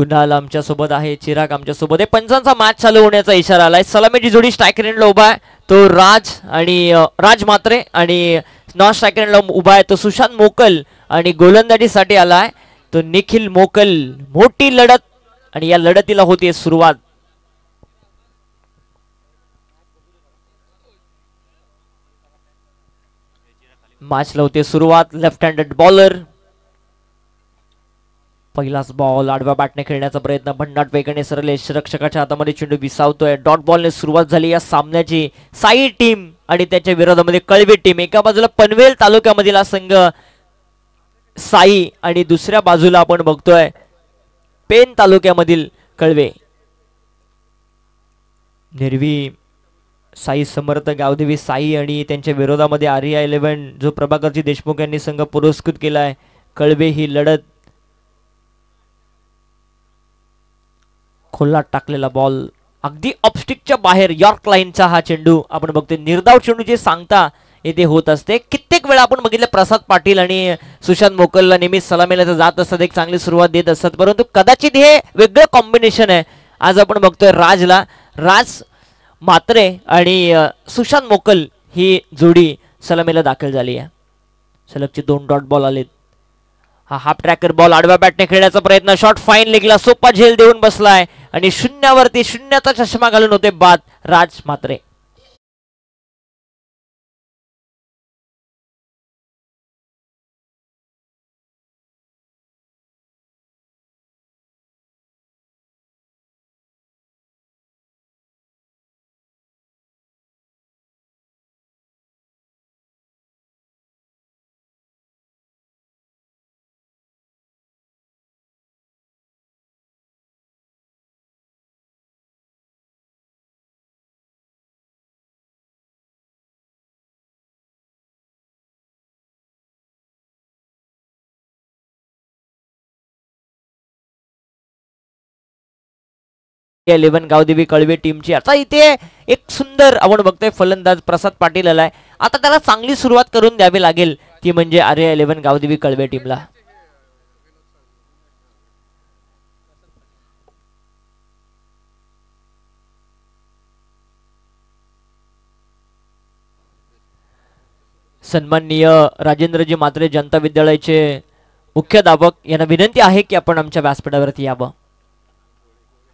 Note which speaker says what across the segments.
Speaker 1: कुणाल आमच्या सोबत आहे, चिराग आमच्या सोबत आहे. पंचांचा मॅच चालू होण्याचा इशारा आलाय. सलामीची जोडी स्ट्रायकर एंडला उभा आहे तो राज मात्रे आणि नॉन स्ट्रायकर एंडला उभा आहे तो सुशांत मोकल आणि गोलंदाजीसाठी आलाय तो निखिल मोकल. मोठी लढत आणि या लढतीला होती सुरुवात. मॅचला होते सुरुवात. Left handed bowler. पहिलाच बॉल आडव्या बॅटने खेळण्याचा प्रयत्न. भन्नाट वेगाने सरळ रक्षकाच्या हातामध्ये चेंडू विसावतोय. डॉट बॉलने सुरुवात झाली या सामन्याची. साई टीम आणि त्याच्या विरोधामध्ये कळवे टीम. एका बाजूला पनवेल तालुक्यामधील हा संघ साई आणि दुसऱ्या बाजूला आपण बघतोय पेन तालुक्यामधील कळवे. निर्वी साई समर्थ गावदेवी साई आणि त्यांच्या विरोधामध्ये आर्या 11 जो प्रभाकरजी देशमुख यांनी संघ पुरस्कृत केलाय. कळवे ही लढत. खोलात टाकलेला बॉल अगदी ऑफस्टिकच्या बाहेर. यॉर्क लाईनचा हा चेंडू आपण बघतोय. निर्धाव चेंडू जे सांगता येथे होत असते. कित्येक वेळा आपण बघितलं प्रसाद पाटील आणि सुशांत मोकलला नेहमी सलामीला जात असतात, एक चांगली सुरुवात देत असतात, परंतु कदाचित हे वेगळं कॉम्बिनेशन आहे. आज आपण बघतोय राज मात्रे आणि सुशांत मोकल ही जोडी सलामीला दाखल झाली आहे. सलगचे 2 डॉट बॉल आलेत. हा हाफ ट्रॅकर बॉल आडव्या बॅटने खेळण्याचा प्रयत्न. शॉट फाईन लेगला सोपा झेल देऊन बसलाय आणि शून्याचा चष्मा घालून होते बाद राज मात्रे. या 11 गावदेवी कळवे टीमची. आता इथे एक सुंदर आपण बघतोय फलंदाज प्रसाद पाटील आलाय. आता त्याला चांगली सुरुवात करून द्यावी लागेल, ती म्हणजे आर्या 11 गावदेवी कळवे टीमला. सन्माननीय राजेंद्रजी मात्रे जनता विद्यालयाचे मुख्याध्यापक यांना विनंती आहे की आपण आमच्या व्यासपीठावरती यावं.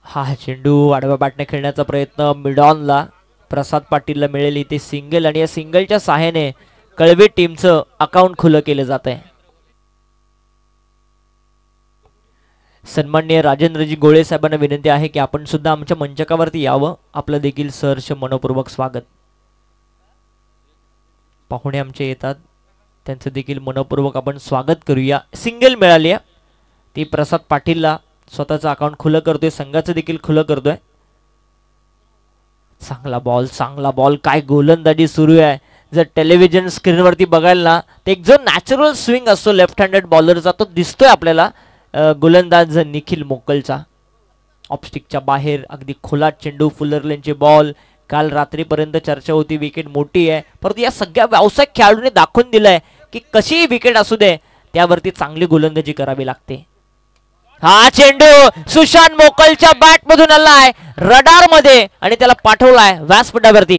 Speaker 1: हा चेंडू आडव्या बॅटने खेळण्याचा प्रयत्न. मिडॉनला प्रसाद पाटीलला मिळेल इथे सिंगल आणि या सिंगलच्या सहाय्याने कळवे टीमचं अकाउंट खुलं केलं जात आहे. सन्माननीय राजेंद्रजी गोळे साहेबांना विनंती आहे की आपण सुद्धा आमच्या मंचकावरती यावं. आपलं देखील सहर्ष मनपूर्वक स्वागत. पाहुणे आमचे येतात, त्यांचं देखील मनपूर्वक आपण स्वागत करूया. सिंगल मिळाली आहे ती प्रसाद पाटीलला. स्वतःचं अकाउंट खुलं करतोय, संघाचं देखील खुलं करतोय. चांगला बॉल काय गोलंदाजी सुरू आहे. जर टेलिव्हिजन स्क्रीनवरती बघायला ना तर एक जो नॅचरल स्विंग असतो लेफ्ट हँडेड बॉलरचा तो दिसतोय आपल्याला गोलंदाज निखिल मोकलचा. ऑफस्टिकच्या बाहेर अगदी खोलात चेंडू. फुलर लेनचे बॉल. काल रात्रीपर्यंत चर्चा होती विकेट मोठी आहे, परंतु या सगळ्या व्यावसायिक खेळाडूंनी दाखवून दिलंय की कशीही विकेट असू दे त्यावरती चांगली गोलंदाजी करावी लागते. हा चेंडू सुशांत मोकलच्या बॅट मधून आलाय रडार मध्ये आणि त्याला पाठवलाय व्यासपीठावरती.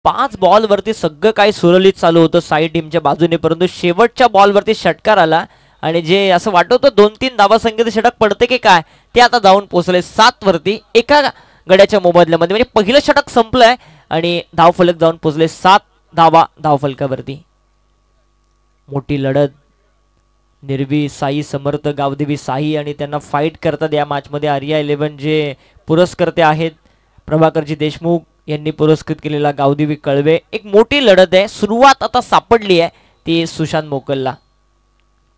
Speaker 1: पाच बॉल वरती सगळं काही सुरळीत चालू होतं साई टीमच्या बाजूने, परंतु शेवटच्या बॉल वरती षटकार आला आणि जे असं वाटत होतं 2-3 धावा संख्येचं षटक पडते की काय, ते आता जाऊन पोहोचले 7 वरती एका गड्याच्या मोबदल्यामध्ये. म्हणजे पहिलं षटक संपलंय आणि धावफलक जाऊन पोहोचले 7 धावा धावफलकावरती. मोठी लढत. निर्वी साई समर्थ गावदेवी साई आणि त्यांना फाईट करतात या मॅच मध्ये आर्या 11 जे पुरस्कर्ते आहेत प्रभाकरजी देशमुख यांनी पुरस्कृत केलेला गावदेवी कळवे. एक मोठी लढत आहे. सुरुवात आता सापडली आहे ती सुशांत मोकलला.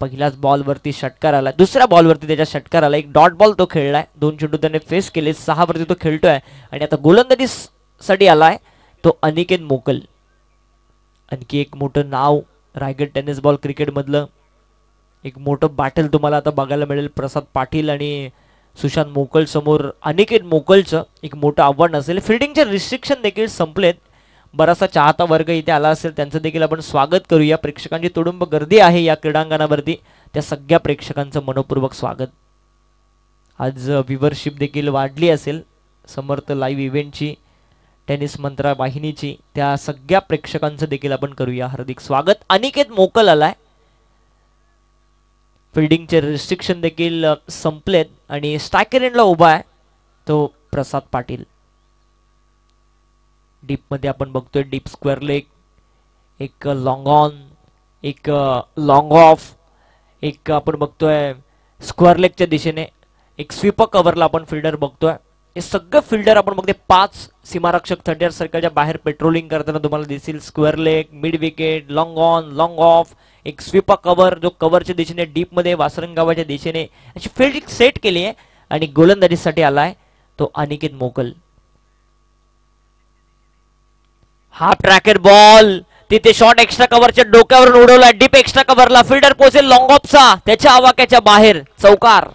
Speaker 1: पहिल्याच बॉल वरती षटकार आला, दुसऱ्या बॉल वरती त्याच्या षटकार आला. एक डॉट बॉल तो खेळलाय, 2 चेंडू त्याने फेस केले. 6 वरती तो खेळतोय आणि आता गोलंदाजीसाठी आलाय तो अनिकेत मोकल. आणखी एक मोठं नाव रायगड टेनिस बॉल क्रिकेट मधलं. एक मोठं बॅटल तुम्हाला आता बघायला मिळेल प्रसाद पाटील आणि सुशांत मोकल समोर अनिकेत मोकलचं एक मोठं आव्हान असेल. फिल्डिंगचे रिस्ट्रिक्शन देखील संपलेत. बराचसा चाहता वर्ग इथे आला असेल, त्यांचं देखील आपण स्वागत करूया. प्रेक्षकांची तुडुंब गर्दी आहे या क्रीडांगणावरती, त्या सगळ्या प्रेक्षकांचं मनपूर्वक स्वागत. आज व्ह्यूवरशिप देखील वाढली असेल समर्थ लाईव्ह इव्हेंटची, टेनिस मंत्रा वाहिनीची, त्या सगळ्या प्रेक्षकांचं देखील आपण करूया हार्दिक स्वागत. अनिकेत मोकल आलाय. फिल्डिंगचे रिस्ट्रिक्शन देखील संपलेत आणि स्ट्रायकर एंडला उभा आहे तो प्रसाद पाटील. डीप मध्ये आपण बघतोय डीप स्क्वेअर लेग, एक लॉंग ऑन, एक लॉंग ऑफ, एक आपण बघतोय स्क्वेअर लेगच्या दिशेने, एक स्वीपर कव्हरला आपण फिल्डर बघतोय. हे सगळं फिल्डर आपण बघतोय 5 सीमारक्षक 30 सर्कलच्या बाहेर पेट्रोलिंग करताना तुम्हाला दिसेल. Square leg, mid wicket, long on, long of, एक स्वीपर कव्हर जो कव्हरच्या दिशेने डीप मध्ये वासरंगावाच्या दिशेने अशी फील्डिंग सेट केली आहे. आणि गोलंदाजीसाठी आलाय तो अनिकेत मोकल. हाफ ट्रॅकेट बॉल, तिथे शॉट एक्स्ट्रा कव्हरच्या डोक्यावरून उडवला. डीप एक्स्ट्रा कव्हरला फिल्डर पोहोचेल लॉंग ऑफचा, त्याच्या आवाक्याच्या बाहेर चौकार.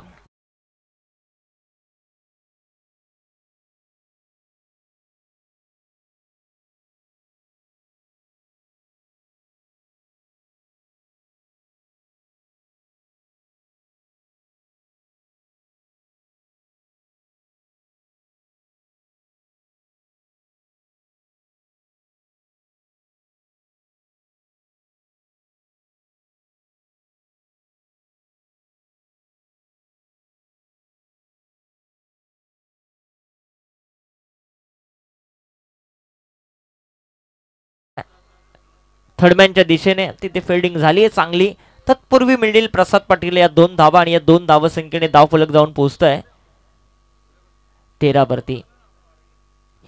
Speaker 1: थर्डमॅनच्या दिशेने तिथे फिल्डिंग झाली आहे चांगली. तत्पूर्वी मिळेल प्रसाद पाटील या 2 धावा आणि या 2 धावसंख्येने धावफलक जाऊन पोहोचतोय 13 वरती.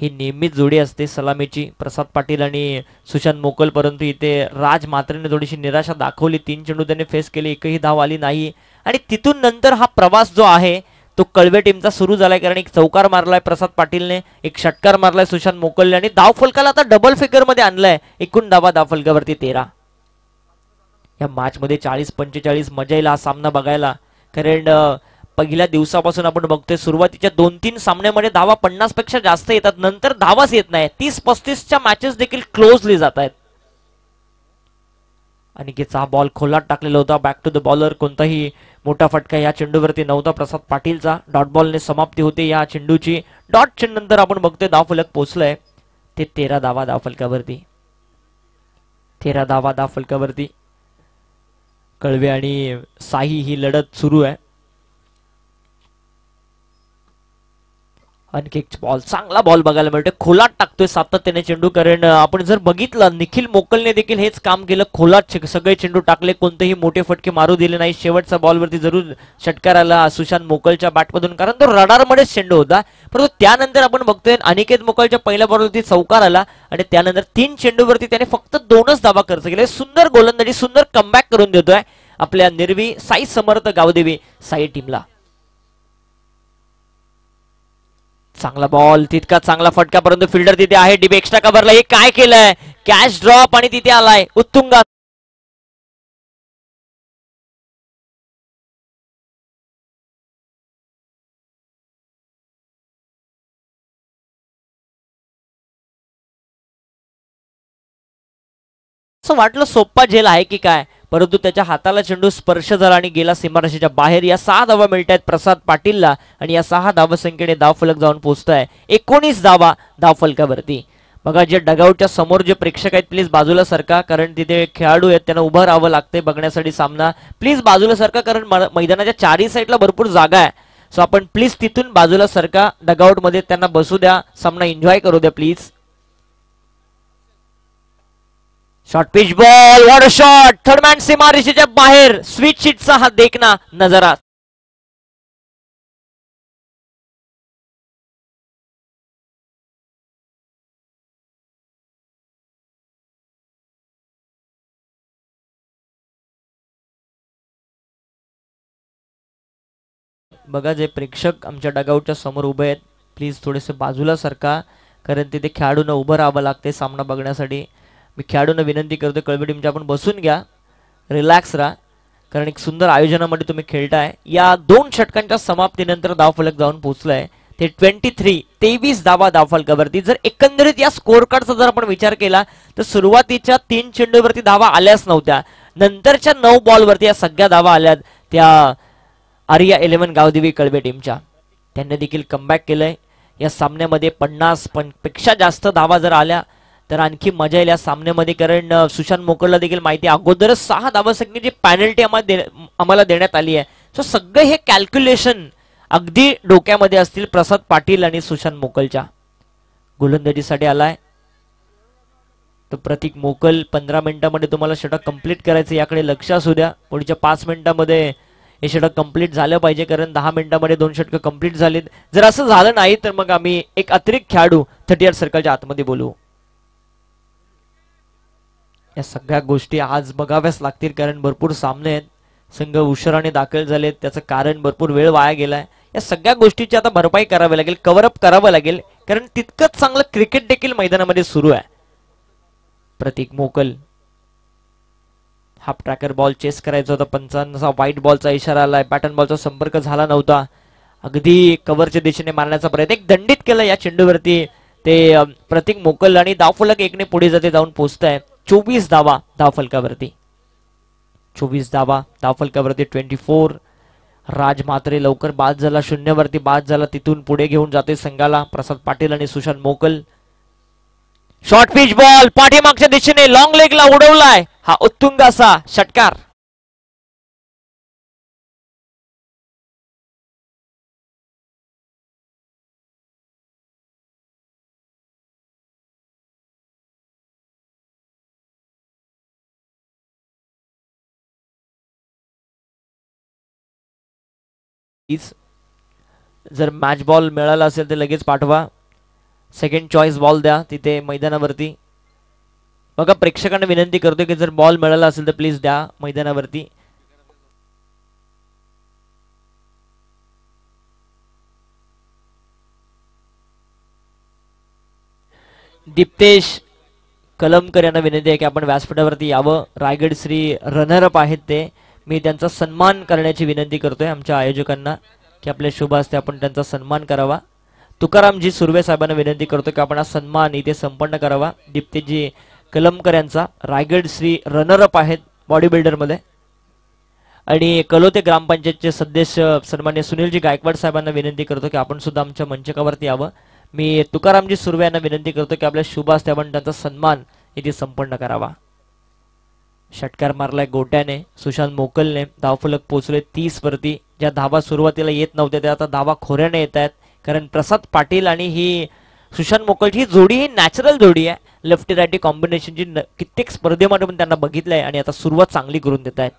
Speaker 1: ही नेहमीच जोडी असते सलामीची प्रसाद पाटील आणि सुशांत मोकल, परंतु इथे राज मात्रेने थोडीशी निराशा दाखवली. 3 चेंडू त्याने फेस केले, एकही धाव आली नाही. आणि तिथून नंतर हा प्रवास जो आहे तो कळवे टीमचा सुरू झालाय, कारण एक चौकार मारलाय प्रसाद पाटीलने, एक षटकार मारलाय सुशांत मोकलने आणि धावफलकाला आता डबल फिगर मध्ये आणलाय. एकूण धावा धावफलकावरती 13. या मॅच मध्ये 40-45 मजा येईल हा सामना बघायला, कारण पहिल्या दिवसापासून आपण बघतोय सुरुवातीच्या 2-3 सामन्यामध्ये धावा 50 पेक्षा जास्त येतात, नंतर धावाच येत नाही. 30-35च्या मॅचेस देखील क्लोजली जात आहेत. अनिकेतचा बॉल खोलात टाकलेला होता, बॅक टू द बॉलर. कोणताही मोठा फटका या चेंडूवरती नव्हता प्रसाद पाटीलचा. डॉट बॉलने समाप्ती होते या चेंडूची. डॉट नंतर आपण बघतोय धावफलक पोहोचलाय ते 13 धावा धावफलकावरती. 13 धावा धावफलकावरती कळवे आणि साई ही लढत सुरू आहे. आणखी एक बॉल, चांगला बॉल बघायला मिळतोय, खोलात टाकतोय सातत्याने चेंडू. कारण आपण जर बघितलं निखिल मोकलने देखील हेच काम केलं, खोलात सगळे चेंडू टाकले, कोणतेही मोठे फटके मारू दिले नाही. शेवटचा बॉलवरती जरूर षटकार आला सुशांत मोकलच्या बॅटमधून, कारण तो रडारमध्येच चेंडू होता. परंतु त्यानंतर आपण बघतोय अनिकेत मोकलच्या पहिल्या बॉलवरती चौकार आला आणि त्यानंतर 3 चेंडूवरती त्याने फक्त 2च धावा खर्च केले. सुंदर गोलंदाजी, सुंदर कमबॅक करून देतोय आपल्या निर्वी साई समर्थ गावदेवी साई टीमला. चांगला बॉल, तितका चांगला फटका, परंतु फिल्डर तिथे आहे डीप एक्स्ट्रा कव्हरला. हे काय केलंय, कॅच ड्रॉप आणि तिथे आलाय उत्तुंगात. असं वाटलं सोप्पा झेल आहे की काय, परंतु त्याच्या हाताला चेंडू स्पर्श झाला आणि गेला सीमारेषेच्या बाहेर. या 6 धावा मिळत आहेत प्रसाद पाटीलला आणि या 6 धावसंख्येने धावफलक जाऊन पोहोचतोय 19 धावा धावफलकावरती. बघा जे डगआउटच्या समोर जे प्रेक्षक आहेत प्लीज बाजूला सरका, कारण तिथे खेळाडू आहेत त्यांना उभं राहावं लागतंय बघण्यासाठी सामना. प्लीज बाजूला सरका, कारण मैदानाच्या 4ही साईडला भरपूर जागा आहे. सो आपण प्लीज तिथून बाजूला सरका, डगआउट मध्ये त्यांना बसू द्या, सामना एन्जॉय करू द्या please. Short pitch ball, what a shot, third man सीमारेषेच्या बाहेर. स्वीट शीटचा हा देखना नजारा. बघा जे प्रेक्षक आमच्या डगआउटच्या समोर उभे आहेत प्लीज थोडेसे बाजूला सरका, कारण तिथे खेळाडूंना उभं राहावं लागते सामना बघण्यासाठी. मी खेळाडूंना विनंती करतो कळवे टीमच्या आपण बसून घ्या, रिलॅक्स राहा, कारण एक सुंदर आयोजनामध्ये तुम्ही खेळताय. या 2 षटकांच्या समाप्तीनंतर धावफलक जाऊन पोहोचलाय ते 23 धावा धावफलकावरती. जर एकंदरीत या स्कोर कार्डचा जर आपण विचार केला तर सुरुवातीच्या 3 चेंडूवरती धावा आल्याच नव्हत्या. नंतरच्या 9 बॉलवरती या सगळ्या धावा आल्यात त्या आर्या 11 गावदेवी कळवे टीमच्या. त्यांनी देखील कमबॅक केलंय. या सामन्यामध्ये 50 पेक्षा जास्त धावा जर आल्या तर आणखी मजा येईल या सामन्यामध्ये. कारण सुशांत मोकळला देखील माहिती अगोदरच 6 धावांची पेनल्टी आम्हाला देण्यात आली आहे. सो सगळे हे कॅल्क्युलेशन अगदी डोक्यामध्ये असतील प्रसाद पाटील आणि सुशांत मोकलच्या. गोलंदाजीसाठी आलाय तर प्रतीक मोकल. 15 मिनिटांमध्ये तुम्हाला षटक कंप्लीट करायचं याकडे लक्ष असू द्या. पुढच्या 5 मिनिटांमध्ये हे षटक कंप्लीट झालं पाहिजे कारण 10 मिनिटांमध्ये 2 षटकं कंप्लीट झालीत. जर असं झालं नाही तर मग आम्ही एक अतिरिक्त खेळाडू 38 सर्कलच्या आतमध्ये बोलू. या सगळ्या गोष्टी आज बघाव्याच लागतील कारण भरपूर सामने आहेत. संघ उशिराने दाखल झालेत त्याचं कारण भरपूर वेळ वाया गेलाय. या सगळ्या गोष्टीची आता भरपाई करावी लागेल, कव्हरअप करावं लागेल कारण तितकंच चांगलं क्रिकेट देखील मैदानामध्ये सुरू आहे. प्रतीक मोकल हाफ ट्रॅकर बॉल चेस करायचा होता. पंचांचा व्हाईट बॉलचा इशारा आलाय. पॅटर्न बॉलचा संपर्क झाला नव्हता. अगदी कव्हरच्या दिशेने मारण्याचा प्रयत्न एक दंडित केला या चेंडूवरती ते प्रतीक मोकल आणि धावफलक 1 ने पुढे जाते जाऊन पोहोचताय. 24 धावा धावफलकावरती. 24 धावा धावफलकावरती. 24. राज म्हात्रे लवकर बाद झाला, 0 वरती बाद झाला. तिथून पुढे घेऊन जाते संघाला प्रसाद पाटील आणि सुशांत मोकल. शॉर्ट पिच बॉल पाठीमागच्या दिशेने लॉंग लेगला उडवलाय. हा उत्तुंग असा षटकार. जर मॅच बॉल मिळाला असेल तर लगेच पाठवा. सेकंड चॉईस बॉल द्या तिथे मैदानावरती. बघा प्रेक्षकांना विनंती करतोय की जर बॉल मिळाला असेल तर प्लीज द्या मैदानावरती. दीप्तेश कलमकर यांना विनंती आहे की आपण व्यासपीठावरती यावं. रायगड श्री रनरअप आहेत ते. मी त्यांचा सन्मान करण्याची विनंती करतोय आमच्या आयोजकांना की आपल्या शुभ हस्ते आपण त्यांचा सन्मान करावा. तुकारामजी सुर्वे साहेबांना विनंती करतो की आपण हा सन्मान इथे संपन्न करावा. दीप्तेजी कलमकर यांचा रायगड श्री रनरअप आहेत बॉडी बिल्डर मध्ये. आणि कलोते ग्रामपंचायतचे सदस्य सन्मान्य सुनीलजी गायकवाड साहेबांना विनंती करतो की आपण सुद्धा आमच्या मंचकावरती यावं. मी तुकारामजी सुर्वे यांना विनंती करतो की आपल्या शुभ हस्ते आपण त्यांचा सन्मान इथे संपन्न करावा. षटकार मारलाय गोट्याने सुशांत मोकलने. धावफलक पोहोचले 30 वरती. ज्या धावा सुरुवातीला येत नव्हत्या त्या आता धावा खोऱ्याने येत आहेत कारण प्रसाद पाटील आणि ही सुशांत मोकलची ही जोडी ही नॅचरल जोडी आहे. लेफ्टी रायटी कॉम्बिनेशनची कित्येक स्पर्धेमध्ये पण त्यांना बघितलंय आणि आता सुरुवात चांगली करून देत आहेत.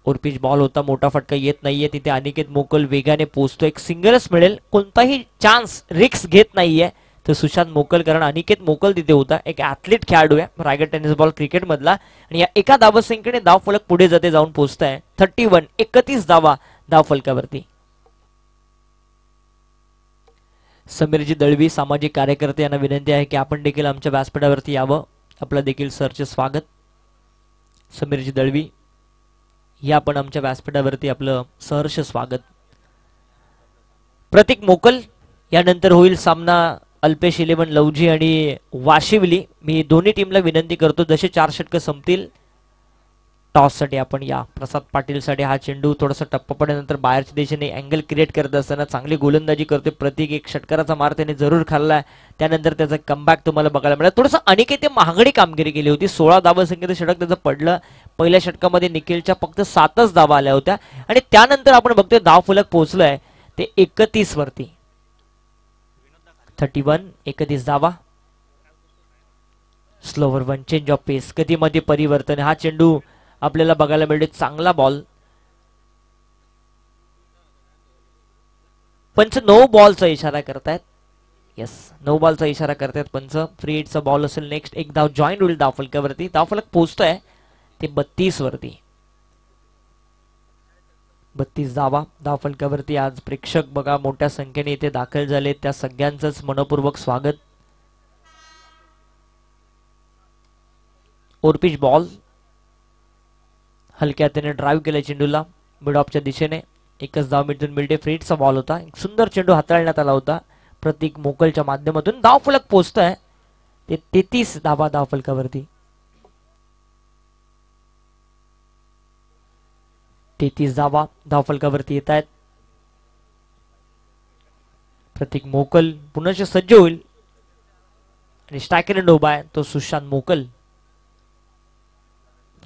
Speaker 1: ओरपिच बॉल होता, मोठा फटका येत नाहीये तिथे. अनिकेत मोकल वेगाने पोहोचतो. एक सिंगलच मिळेल, कोणताही चान्स रिक्स घेत नाहीये तर सुशांत मोकल कारण अनिकेत मोकल तिथे होता. एक ऍथलीट खेळाडू आहे रायगड टेनिस बॉल क्रिकेट मधला आणि या एका धावसंख्येने धावफलक पुढे जाते जाऊन पोहोचताय. 31 धावा धावफलकावरती. समीरजी दळवी सामाजिक कार्यकर्ते यांना विनंती आहे की आपण देखील आमच्या व्यासपीठावरती यावं. आपलं देखील सरचे स्वागत. समीरजी दळवी या आपण आमच्या व्यासपीठावरती आपलं सहर्ष स्वागत. प्रतीक मोकल यानंतर होईल सामना अल्पेश 11 लवजी आणि वाशिवली. मी दोन्ही टीमला विनंती करतो जसे 4 षटकं संपतील टॉस साठी आपण या. प्रसाद पाटील साठी हा चेंडू थोडासा टप्पा पडल्यानंतर बाहेरच्या दिशेने अँगल क्रिएट करत असताना चांगली गोलंदाजी करते प्रतीक. एक षटकाराचा मार त्याने जरूर खाल्लाय. त्यानंतर त्याचा कमबॅक तुम्हाला बघायला मिळाला. थोडंसं अनिकेत महागडी कामगिरी केली होती. 16 धावसंख्येचं षटक त्याचं पडलं. पहिल्या षटकामध्ये निखिलच्या फक्त 7च धावा आल्या होत्या आणि त्यानंतर आपण बघतोय धावफलक पोहोचलाय ते 31 वरती. 31 धावा. स्लोवर वन चेंज ऑफ पेस गतीमध्ये परिवर्तन. हा चेंडू आपल्याला बघायला मिळते. चांगला बॉल. पंच नो बॉलचा इशारा करतायत. येस नो बॉलचा इशारा करतायत पंच. फ्री हिटचा बॉल असेल नेक्स्ट. एक धाव जॉईन होईल धावफलकावरती. धावफलक पोहोचतोय ते 32 वरती. 32 धावा धावफलकावरती. आज प्रेक्षक बघा मोठ्या संख्येने इथे दाखल झाले. त्या सगळ्यांचंच मनपूर्वक स्वागत. ओरपिच बॉल. हलक्या हाताने ड्राईव्ह केला चेंडूला मिड ऑफच्या दिशेने. एकच धाव मिळून मिळते. फ्रीटचा बॉल होता. एक सुंदर चेंडू हाताळण्यात आला होता प्रतीक मोकलच्या माध्यमातून. धाव फलक पोहोचतोय ते 33 धावा धाव फलकावरती. 33 धावा धाव फलकावरती येत आहेत. प्रतीक मोकल पुन्हा सज्ज होईल आणि स्ट्रायकर उभा आहे तो सुशांत मोकल.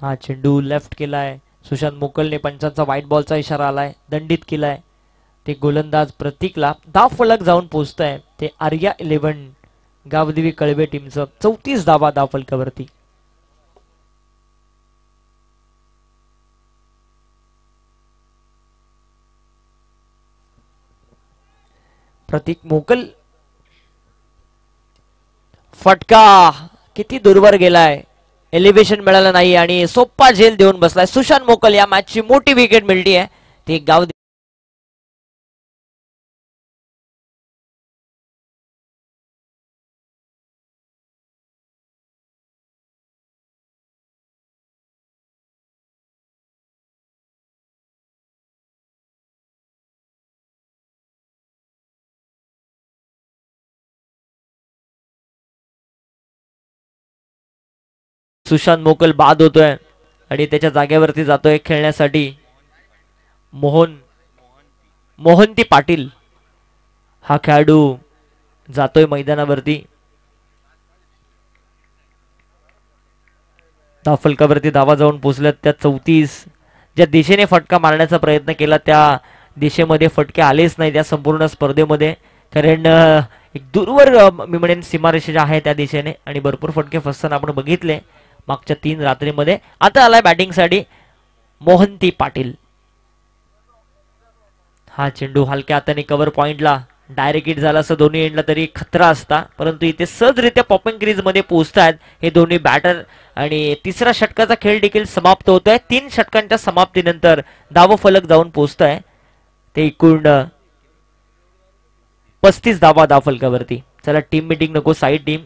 Speaker 1: हा चेंडू लेफ्ट केलाय सुशांत मोकलने. पंचांचा व्हाईट बॉलचा इशारा आलाय. दंडित केलाय ते गोलंदाज प्रतीकला. धाव फलक जाऊन पोहोचतंय ते आर्या 11 गावदेवी कळवे टीमचं. 34 धावा धाव फलकावरती. प्रतीक मोकल. फटका किती दूरवर गेलाय. एलिव्हेशन मिळालं नाही आणि सोप्पा झेल देऊन बसलाय सुशांत मोकल. या मॅचची मोठी विकेट मिळती आहे ते गाव. सुशांत मोकल बाद होतोय आणि त्याच्या जागेवरती जातोय खेळण्यासाठी मोहंती पाटील. हा खेळाडू जातोय मैदानावरती. धाव फलकावरती धावा जाऊन पोहोचल्यात त्या 34. ज्या दिशेने फटका मारण्याचा प्रयत्न केला त्या दिशेमध्ये फटके आलेच नाही त्या संपूर्ण स्पर्धेमध्ये. कारण एक दूरवर मी म्हणेन सीमारेषा आहे त्या दिशेने आणि भरपूर फटके फसताना आपण बघितले मागच्या 3 रात्रीमध्ये. आता आलाय बॅटिंगसाठी मोहंती पाटील. हा चेंडू हलक्या हाताने कव्हर पॉइंटला डायरेक्ट हिट झाला असं दोन्ही एंडला तरी खतरा असता. परंतु इथे सहजरित्या पॉपिंग क्रीज मध्ये पोहोचतात हे दोन्ही बॅटर आणि तिसरा षटकाचा खेळ देखील समाप्त होतोय. 3 षटकांच्या समाप्तीनंतर धाव फलक जाऊन पोहोचतोय ते एकूण 35 धावा धाव फलकावरती. चला टीम मीटिंग नको साईड टीम.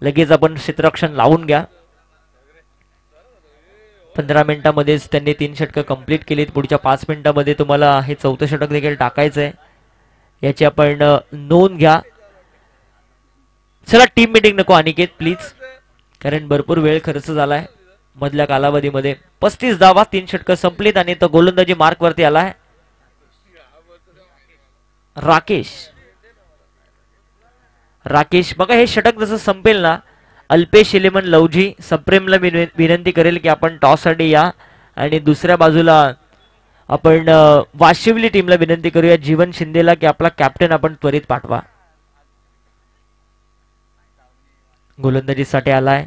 Speaker 1: लगेच आपण क्षेत्ररक्षण लावून घ्या. 15 मिनिटांमध्येच त्यांनी 3 षटकं कंप्लीट केलीत. पुढच्या 5 मिनिटांमध्ये तुम्हाला हे 4थं षटक देखील टाकायचंय. याची आपण नोंद घ्या. चला टीम मीटिंग नको अनिकेत प्लीज कारण भरपूर वेळ खर्च झालाय मधल्या कालावधीमध्ये. 35 धावा 3 षटकं संपलीत आणि तो गोलंदाजी मार्क वरती आलाय राकेश. बघा हे षटक जसं संपेल ना अल्पेश इलेमन लवजी सप्रेमला विनंती करेल की आपण टॉस साठी या आणि दुसऱ्या बाजूला आपण वाशिवली टीमला विनंती करूया जीवन शिंदेला की आपला कॅप्टन आपण त्वरित पाठवा. गोलंदाजीसाठी आलाय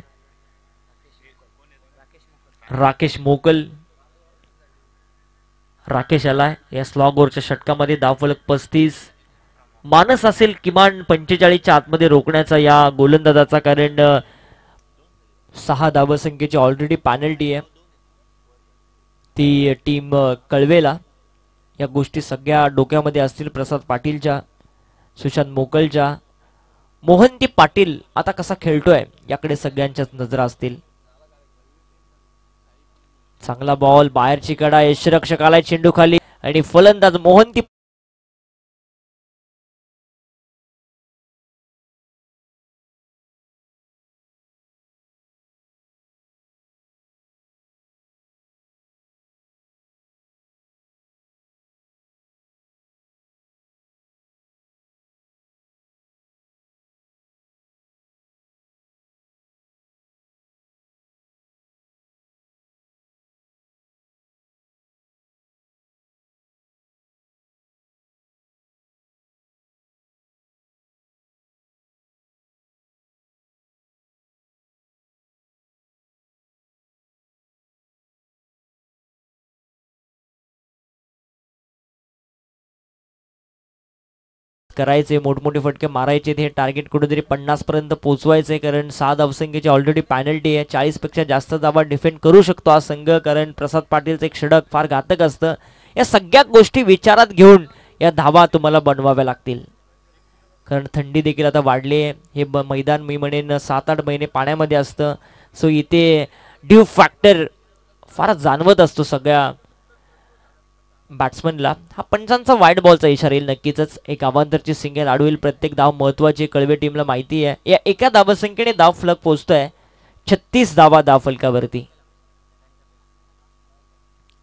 Speaker 1: राकेश मोकल. राकेश आलाय या स्लॉग ओव्हरच्या षटकामध्ये. धाव फलक 35. मानस असेल किमान 45च्या आतमध्ये रोखण्याचा या गोलंदाजाचा कारण 6 धावसंख्येची ऑलरेडी पॅनल्टी आहे ती टीम कळवेला. या गोष्टी सगळ्या डोक्यामध्ये असतील प्रसाद पाटीलच्या सुशांत मोकलच्या. मोहंती पाटील आता कसा खेळतोय याकडे सगळ्यांच्याच नजरा असतील. चांगला बॉल बाहेरची कडा यष्टिरक्षक आलाय चेंडू खाली आणि फलंदाज मोहंती करायचे मोठमोठे फटके मारायचे. हे टार्गेट कुठेतरी 50 पर्यंत पोहोचवायचे कारण 6 धावसंख्येची ऑलरेडी पॅनल्टी आहे. 40 पेक्षा जास्त धावा डिफेंड करू शकतो हा संघ कारण प्रसाद पाटीलचं एक षटक फार घातक असतं. या सगळ्या गोष्टी विचारात घेऊन या धावा तुम्हाला बनवाव्या लागतील कारण थंडी देखील आता वाढली आहे. हे मैदान मी म्हणेन 7-8 महिने पाण्यामध्ये असतं. सो इथे ड्यू फॅक्टर फारच जाणवत असतो सगळ्या बॅट्समनला. हा पंचांचा वाईट बॉलचा इशारा येईल नक्कीच. एक अवांतरची सिंगल आडू येईल. प्रत्येक धाव महत्वाची, कळवे टीमला माहिती आहे. या एका धावसंख्येने धाव फलक पोहोचतोय 36 धावा धाव फलकावरती.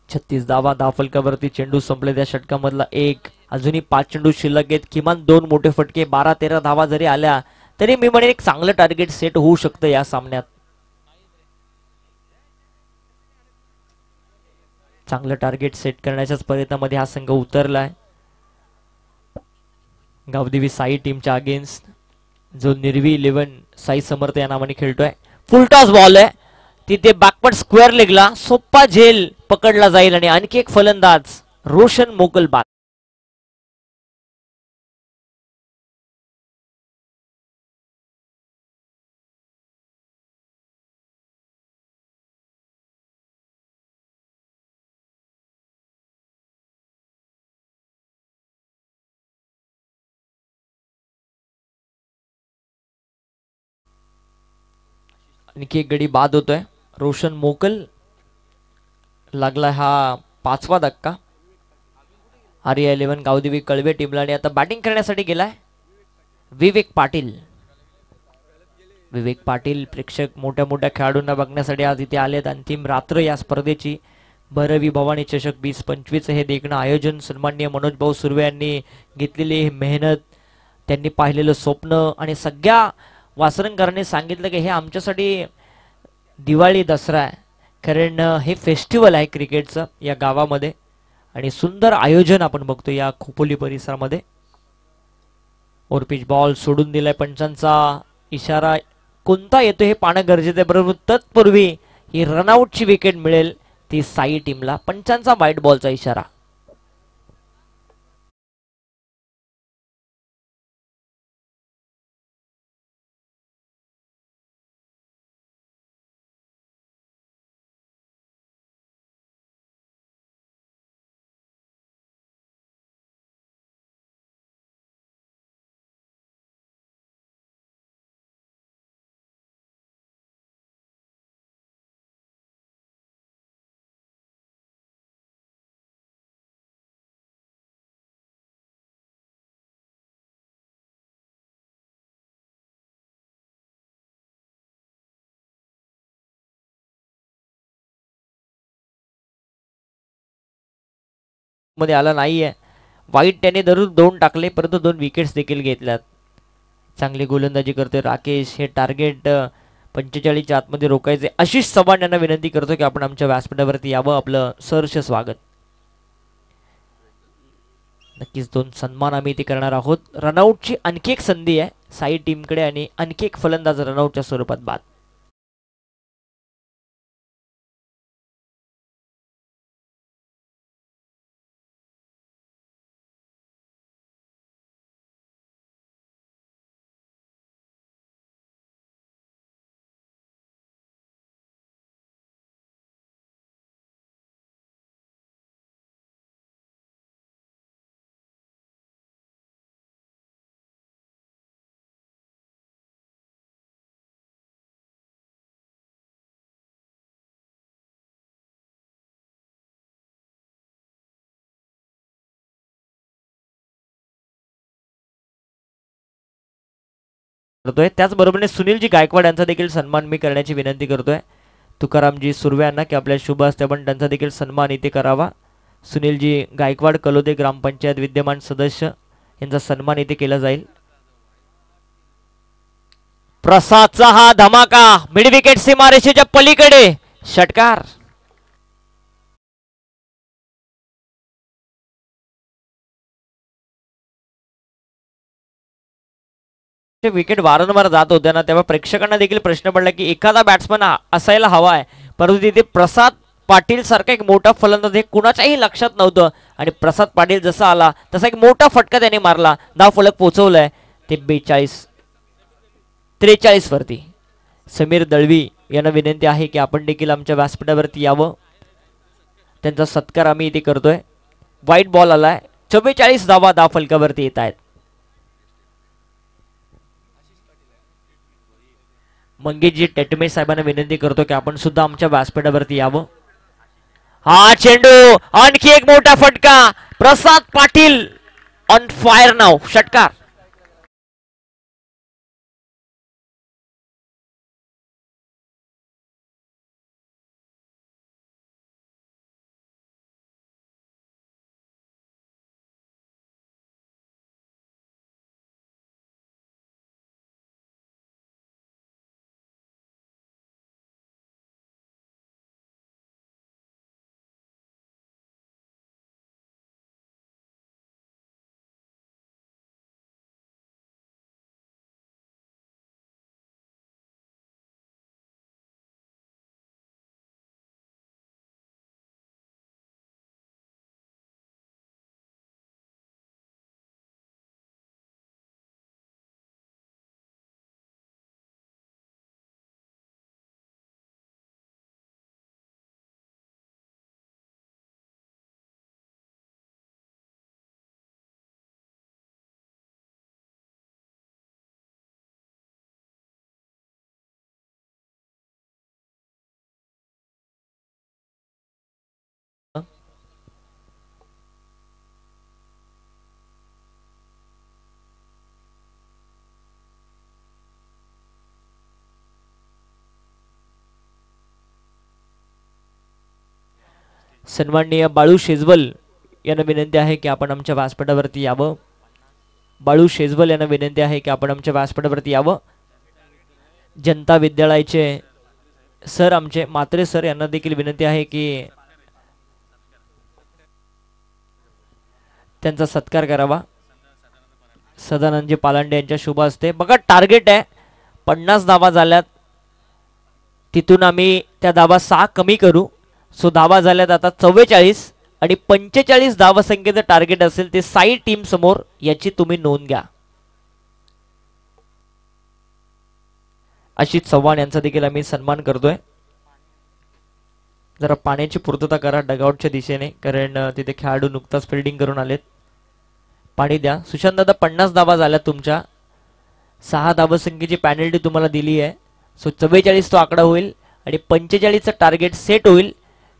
Speaker 1: 36 धावा धाव फलकावरती. चेंडू संपले त्या षटकामधला एक. अजूनही 5 चेंडू शिल्लक आहेत. किमान 2 मोठे फटके, 12-13 धावा जरी आल्या तरी मी म्हणेन एक चांगलं टार्गेट सेट होऊ शकतं या सामन्यात. चांगलं टार्गेट सेट करण्याच्याच प्रयत्नामध्ये हा संघ उतरलाय. गावदेवी साई टीमच्या अगेन्स्ट जो निर्वी 11 साई समर्थ या नावाने खेळतोय. फुलटॉस बॉल आहे तिथे, बॅकवर्ड स्क्वेअर लेगला सोप्पा झेल पकडला जाईल आणि आणखी एक फलंदाज रोशन मोगल बाद. आणखी एक गडी बाद होतोय. रोशन मोकल लागला हा 5वा धक्का. आर्या 11 गावदेवी कळवे टीमला. आणि आता बॅटिंग करण्यासाठी गेलाय विवेक पाटील. विवेक पाटील प्रेक्षक मोठ्या मोठ्या खेळाडूंना बघण्यासाठी आज इथे आलेत. अंतिम रात्र या स्पर्धेची. भैरवी भवानी चषक 2025 हे देखणं आयोजन सन्माननीय मनोज भाऊ सुर्वे यांनी घेतलेली मेहनत, त्यांनी पाहिलेलं स्वप्न आणि सगळ्या वासरंकरांनी सांगितलं की हे आमच्यासाठी दिवाळी दसरा आहे. कारण हे फेस्टिवल आहे क्रिकेटचं या गावामध्ये आणि सुंदर आयोजन आपण बघतो या खोपोली परिसरामध्ये. ओरपिच बॉल सोडून दिलाय. पंचांचा इशारा कोणता येतो हे पाहणं गरजेचं आहे. बरोबर तत्पूर्वी ही रनआउटची विकेट मिळेल ती साई टीमला. पंचांचा वाईट बॉलचा इशारा. मध्ये आला नाहीये. वाईट त्याने धरून 2 टाकले परंतु 2 विकेट्स देखील घेतल्यात. चांगली गोलंदाजी करतोय राकेश. हे टार्गेट 45च्या आतमध्ये रोखायचे. आशिष चव्हाण यांना विनंती करतो की आपण आमच्या व्यासपीठावरती यावं. आपलं सहर्ष स्वागत. नक्कीच 2 सन्मान आम्ही इथे करणार आहोत. रनआउटची आणखी एक संधी आहे साई टीमकडे आणि आणखी एक फलंदाज रनआउटच्या स्वरूपात बाद. करतोय त्याचबरोबरीने सुनीलजी गायकवाड यांचा देखील सन्मान मी करण्याची विनंती करतोय. तुकारामजी सुर्वे यांना की आपल्या शुभ असते पण त्यांचा देखील सन्मान इथे करावा. सुनीलजी गायकवाड कलोदे ग्रामपंचायत विद्यमान सदस्य यांचा सन्मान इथे केला जाईल. प्रसादचा हा धमाका मिड विकेट सीमारेषेच्या पलीकडे षटकार. विकेट वारंवार जात होत्या ना तेव्हा प्रेक्षकांना देखील प्रश्न पडला की एखादा बॅट्समन असायला हवा आहे परंतु तिथे प्रसाद पाटील सारखा एक मोठा फलंदाज हे कुणाच्याही लक्षात नव्हतं आणि प्रसाद पाटील जसा आला तसा एक मोठा फटका त्याने मारला. धाव फलक पोहोचवलाय ते 43 वरती. समीर दळवी यांना विनंती आहे की आपण देखील आमच्या व्यासपीठावरती यावं. त्यांचा सत्कार आम्ही इथे करतोय. वाईट बॉल आलाय. 44 धावा धाव फलकावरती येत आहेत. मंगेशजी टेटमे साहेबांना विनंती करतो की आपण सुद्धा आमच्या व्यासपीठावरती यावं. हा चेंडू आणखी एक मोठा फटका. प्रसाद पाटील ऑन फायर नाव, षटकार. सन्माननीय बाळू शेजवल यांना विनंती आहे की आपण आमच्या व्यासपीठावरती यावं. बाळू शेजवल यांना विनंती आहे की आपण आमच्या व्यासपीठावरती यावं. जनता विद्यालयाचे सर आमचे मात्रे सर यांना देखील विनंती आहे की त्यांचा सत्कार करावा. सदानंदजी पालांडे यांच्या शुभ हस्ते. बघा टार्गेट आहे 50 धावा झाल्यात, तिथून आम्ही त्या धावा 6 कमी करू. सो धावा झाल्यात आता 44 आणि 45 धावा संख्येचं टार्गेट असेल ते साई टीम समोर, याची तुम्ही नोंद घ्या. अशीच चव्हाण यांचा देखील आम्ही सन्मान करतोय. जरा पाण्याची पूर्तता करा डगआउटच्या दिशेने, कारण तिथे खेळाडू नुकताच फिल्डिंग करून आलेत. पाणी द्या. सुशांत दादा 50 धावा झाल्यात तुमच्या, 6 धावसंख्येची पॅनल्टी तुम्हाला दिली आहे. सो 44 तो आकडा होईल आणि 45चं टार्गेट सेट होईल.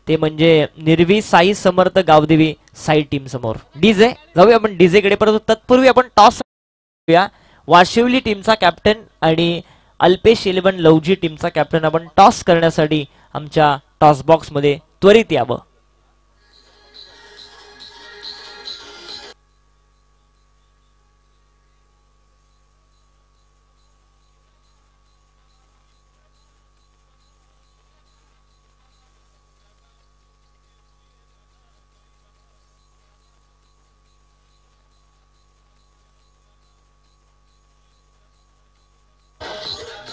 Speaker 1: ते म्हणजे निर्वी साई समर्थ गावदेवी साई टीम समोर. डीजे जाऊया आपण डीजे कडे, परंतु तत्पूर्वी आपण टॉस करूया. वाशिवली टीमचा कॅप्टन आणि अल्पेश 11 लवजी टीमचा कॅप्टन आपण टॉस करण्यासाठी आमच्या टॉस बॉक्स मध्ये त्वरित यावं.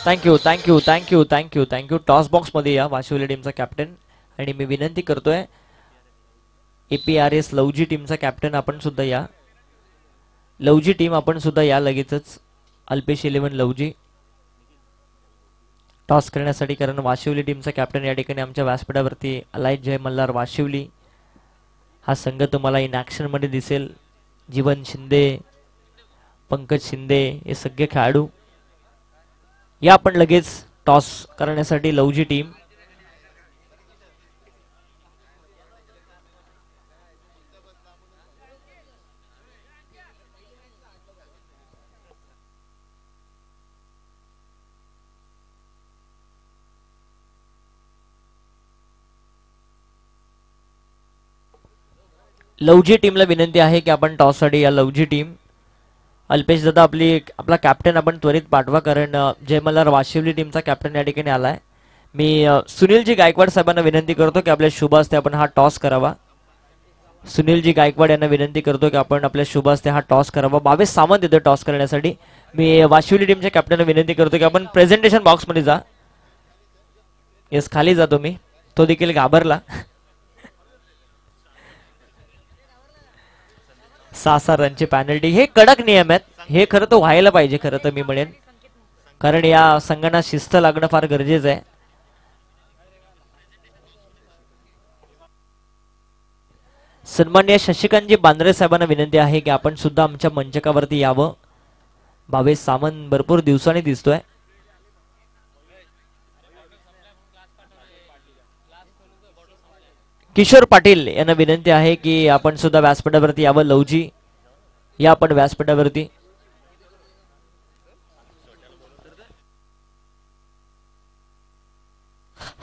Speaker 1: Thank you thank you thank you thank you thank you. Toss box मध्ये या वाशिवली टीमचा कॅप्टन. आणि मी विनंती करतोय APRS लवजी टीमचा कॅप्टन आपण सुद्धा या. लवजी टीम आपण सुद्धा या लगेचच. अल्पेश 11 लवजी टॉस करण्यासाठी, कारण वाशिवली टीमचा कॅप्टन या ठिकाणी आमच्या व्यासपीठावरती आलाय. जय मल्हार वाशिवली हा संघ तुम्हाला इन ॲक्शन मध्ये दिसेल. जीवन शिंदे, पंकज शिंदे हे सगळे खेळाडू या. आपण लगेच टॉस करण्यासाठी लवजी टीम. लवजी टीमला विनंती आहे की आपण टॉस साठी या. लवजी टीम, अल्पेश दादा आपला कॅप्टन आपण त्वरित पाठवा, कारण जय मल्हार वाशिवली टीमचा कॅप्टन या ठिकाणी आलाय. मी सुनीलजी गायकवाड साहेबांना विनंती करतो की आपल्या शुभ हस्ते आपण हा टॉस करावा. सुनीलजी गायकवाड यांना विनंती करतो की आपण आपल्या शुभ हस्ते हा टॉस करावा. 22 सामंत येतो टॉस करण्यासाठी. मी वाशिवली टीमच्या कॅप्टनला विनंती करतो की आपण प्रेझेंटेशन बॉक्स मध्ये जा. येस, खाली जातो मी. तो देखील घाबरला. 6 रनची पॅनल्टी, हे कडक नियम आहेत. हे खरं तर व्हायला पाहिजे खरं तर मी म्हणेन, कारण या संघांना शिस्त लागणं फार गरजेचं आहे. सन्माननीय शशिकांतजी बांद्रे साहेबांना विनंती आहे की आपण सुद्धा आमच्या मंचकावरती यावं. 22 सामंत भरपूर दिवसांनी दिसतोय. किशोर पाटील यांना विनंती आहे की आपण सुद्धा व्यासपीठावरती यावं. लवजी या आपण व्यासपीठावरती.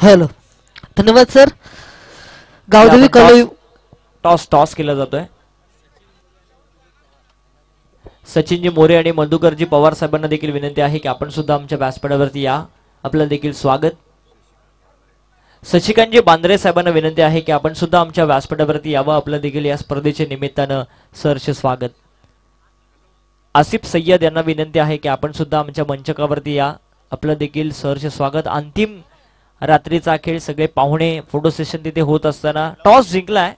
Speaker 2: हॅलो, धन्यवाद सर. गावदेवी कळवी
Speaker 1: टॉस टॉस केला जातोय. सचिनजी मोरे आणि मधुकरजी पवार साहेबांना देखील विनंती आहे की आपण सुद्धा आमच्या व्यासपीठावरती या. आपलं देखील स्वागत. शशिकांतजी बांद्रे साहेबांना विनंती आहे की आपण सुद्धा आमच्या व्यासपीठावरती यावं. आपलं देखील या स्पर्धेच्या निमित्तानं सहर्ष स्वागत. आसिफ सय्यद यांना विनंती आहे की आपण सुद्धा आमच्या मंचकावरती या. आपलं देखील सहर्ष स्वागत. अंतिम रात्रीचा खेळ, सगळे पाहुणे, फोटो सेशन तिथे होत असताना टॉस जिंकलाय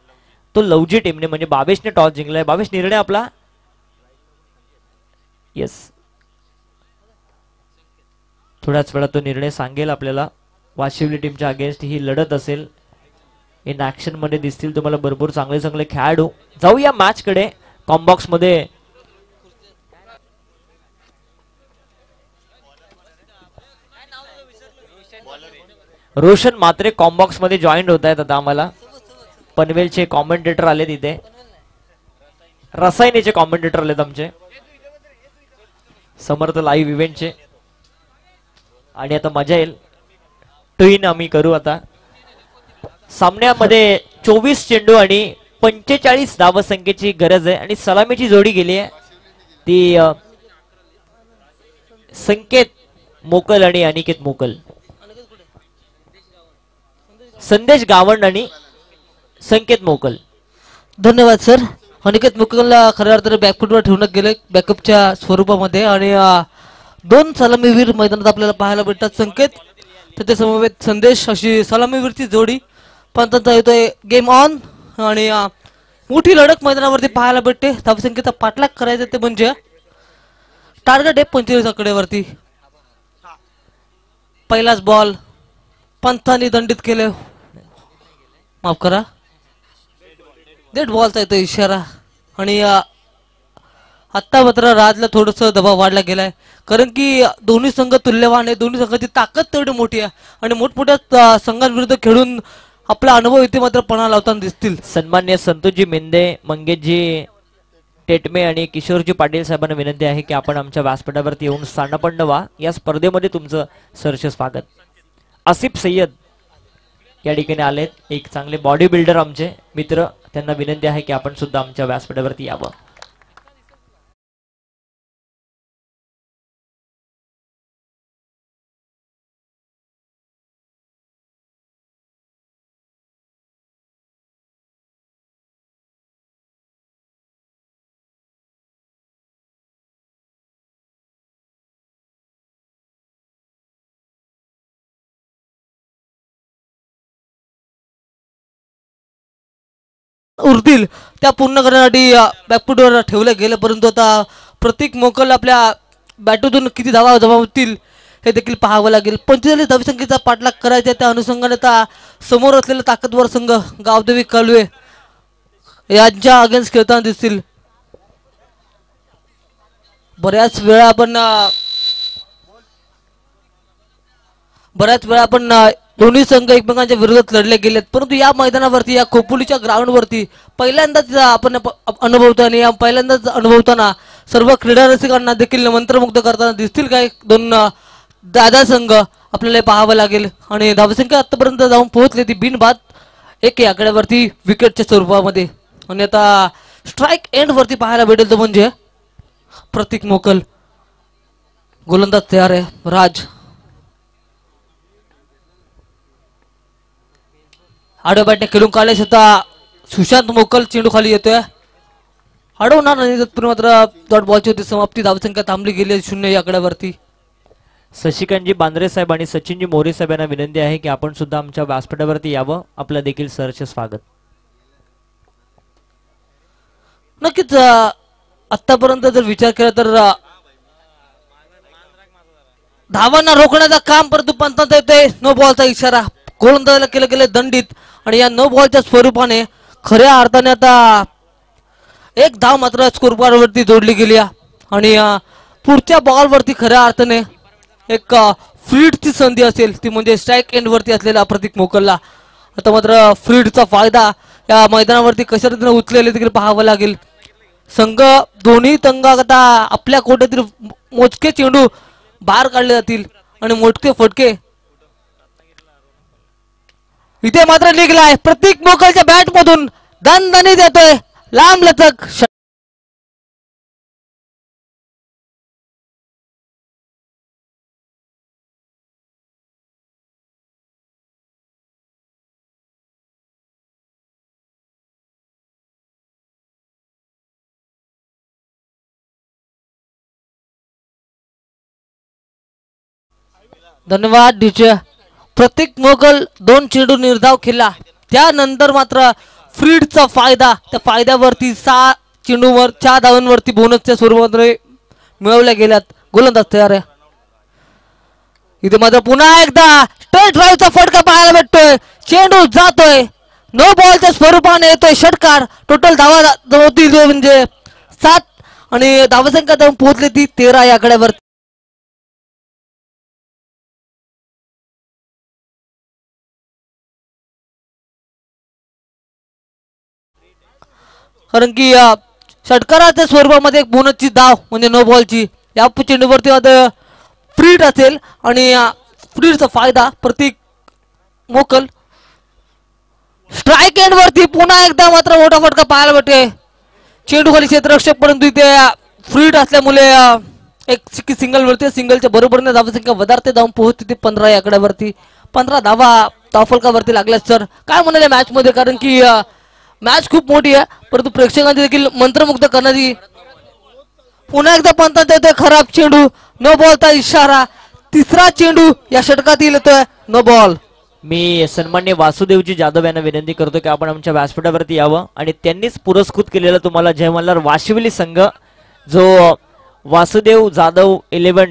Speaker 1: तो लवजी टीमने, म्हणजे बावेशने टॉस जिंकलाय. बावेश, निर्णय आपला. येस, थोड्याच वेळात तो निर्णय सांगेल आपल्याला. वाशिवली टीमच्या अगेन्स्ट ही लढत असेल. इन ऍक्शन मध्ये दिसतील तुम्हाला भरपूर चांगले चांगले खेळाडू. जाऊया मॅच कडे. कॉम्बॉक्स मध्ये रोशन मात्रे कॉम्बॉक्स मध्ये जॉईन होत आहेत. आता आम्हाला पनवेलचे कॉमेंटेटर आले, तिथे रसायनीचे कॉमेंटेटर आलेत आमचे, समर्थ लाईव्ह इव्हेंटचे. आणि आता मजा येईल. ट्विन आम्ही करू आता. सामन्यामध्ये 24 चेंडू आणि 45 धावसंख्येची गरज आहे. आणि सलामीची जोडी गेली आहे ती संकेत मोकल आणि अनिकेत मोकल. संदेश गावंड आणि संकेत मोकल.
Speaker 2: धन्यवाद सर. अनिकेत मोकलला खऱ्या अर्थाने बॅकफुटवर ठेवण्यात गेले बॅकअपच्या स्वरूपामध्ये. आणि 2 सलामीवीर मैदानात आपल्याला पाहायला भेटतात. संकेत त्याच्या समवेत संदेश, अशी सलामीवीरची जोडी. पण त्यांचा येतोय गेम ऑन. आणि मोठी लढत मैदानावरती पाहायला भेटते. धावसंख्येचा पाठलाग करायचा ते म्हणजे टार्गेट आहे 45 आकड्यावरती. पहिलाच बॉल पंथांनी दंडित केले, माफ करा, डेड बॉलचा येतो इशारा. आणि आत्ता मात्र राजला थोडस दबाव वाढला गेलाय, कारण की दोन्ही संघ तुल्यवान आहे. दोन्ही संघाची ताकद तेवढी मोठी आहे आणि मोठमोठ्या संघांविरुद्ध खेळून आपला अनुभव इथे मात्र पणा लावताना दिसतील.
Speaker 1: सन्मान्य संतोषजी मेंदे, मंगेशजी टेटमे आणि किशोरजी पाटील साहेबांना विनंती आहे की आपण आमच्या व्यासपीठावरती येऊन स्थानपन्न व्हा. या स्पर्धेमध्ये तुमचं सहर्ष स्वागत. आसिफ सय्यद या ठिकाणी आलेत, एक चांगले बॉडी बिल्डर आमचे मित्र. त्यांना विनंती आहे की आपण सुद्धा आमच्या व्यासपीठावरती यावं.
Speaker 2: उरतील त्या पूर्ण करण्यासाठी बॅकफुटवर ठेवले गेले. परंतु आता प्रतीक मोकल आपल्या बॅटूतून किती धावा जमावतील हे देखील पाहावं लागेल. 45 धावसंख्येचा पाठलाग करायचा. त्या अनुषंगाने आता समोर असलेला ताकदवर संघ गावदेवी कळवे यांच्या अगेन्स्ट खेळताना दिसतील. बऱ्याच वेळा आपण दोन्ही संघ एकमेकांच्या विरोधात लढले गेलेत. परंतु या मैदानावरती, या खोपोलीच्या ग्राउंडवरती पहिल्यांदाच आपण अनुभवतो. आणि या पहिल्यांदाच अनुभवताना सर्व क्रीडा रसिकांना देखील मंत्रमुग्ध करताना दिसतील. काय 2 दादा संघ आपल्याला पाहावं लागेल. आणि धावसंख्या आतापर्यंत जाऊन पोहोचली ती बिनबाद 1 आकड्यावरती विकेटच्या स्वरूपामध्ये. आणि आता स्ट्राईक एंड वरती पाहायला भेटेल तो म्हणजे प्रतीक मोकल. गोलंदाज तयार आहे राज. आडव्या बॅटने खेळून काढल्यास आता सुशांत मोकल चेंडू खाली येतोय. अडवणार नाही तत्पूर्वी मात्र डॉट बॉलची होती समाप्ती. धावसंख्या थांबली गेली 0 या आकड्यावरती.
Speaker 1: शशिकांतजी बांद्रे साहेब आणि सचिनजी मोरे साहेब यांना विनंती आहे की आपण सुद्धा आमच्या व्यासपीठावरती यावं. आपलं देखील सहर्ष स्वागत.
Speaker 2: नक्कीच आतापर्यंत जर विचार केला तर धावांना रोखण्याचं काम, परंतु पंतात येते नो बॉलचा इशारा. गोलंदाजाला केलं गेले दंडित. आणि या नो बॉलच्या स्वरूपाने खऱ्या अर्थाने आता 1 धाव मात्र स्कोरबोर्डवरती जोडली गेली. आणि पुढच्या बॉलवरती खऱ्या अर्थाने एक फ्रीडची संधी असेल, ती म्हणजे स्ट्राईक एंड वरती असलेला प्रतीक मोकलला. आता मात्र फ्रीडचा फायदा या मैदानावरती कशा रीतीने उचलेले देखील पाहावं लागेल. संघ दोन्ही संघ आता आपल्या कोट्यातील मोजके चेंडू बाहेर काढले जातील आणि मोठके फटके इथे मात्र निघलाय. प्रतीक मोकलच्या बॅट मधून दणदणीत येतोय लांब लचक. धन्यवाद डीजे. प्रतीक मोगल 2 चेंडू निर्धाव खेळला. त्यानंतर मात्र फ्रीडचा फायदा, त्या फायद्यावरती 6 चेंडूवर 4 धावांवरती बोनसच्या स्वरूपात मिळवल्या गेल्यात. गोलंदाज तयार आहे. इथे मात्र पुन्हा एकदा स्ट्रेट ड्राईव्हचा फटका पाहायला भेटतोय. चेंडू जातोय, नो बॉलच्या स्वरूपाने येतोय षटकार. टोटल धावा होतील म्हणजे 7 आणि धावसंख्या जाऊन पोहोचली ती 13 या आकड्यावर. कारण की षटकाराच्या स्वरूपामध्ये एक बोनसची धाव म्हणजे नो बॉलची या चेंडूवरती आता फ्रीड असेल आणि फ्रीडचा फायदा प्रतीक मोकल. स्ट्राईक एंड वरती पुन्हा एकदा मात्र मोठा फटका पाहायला भेटते. चेंडू खाली क्षेत्ररक्षक परंतु इथे फ्रीड असल्यामुळे एक सिंगल वरती सिंगलच्या बरोबरीने धावसंख्या वधारते जाऊन पोहोचते 15 या आकड्यावरती. 15 धावा धावफलकावरती लागल्यात. सर काय म्हणाले मॅच मध्ये, कारण की मॅच खूप मोठी आहे परंतु प्रेक्षकांची देखील मंत्रमुग्ध करणारी. पुन्हा एकदा पंतांचा येतोय खराब चेंडू, नो बॉलचा इशारा. तिसरा चेंडू या षटकातील येतोय, नो बॉल.
Speaker 1: मी सन्मान्य वासुदेवजी जाधव यांना विनंती करतो की आपण आमच्या व्यासपीठावरती यावं आणि त्यांनीच पुरस्कृत केलेला तुम्हाला जय मल्हार वाशिवली संघ जो वासुदेव जाधव 11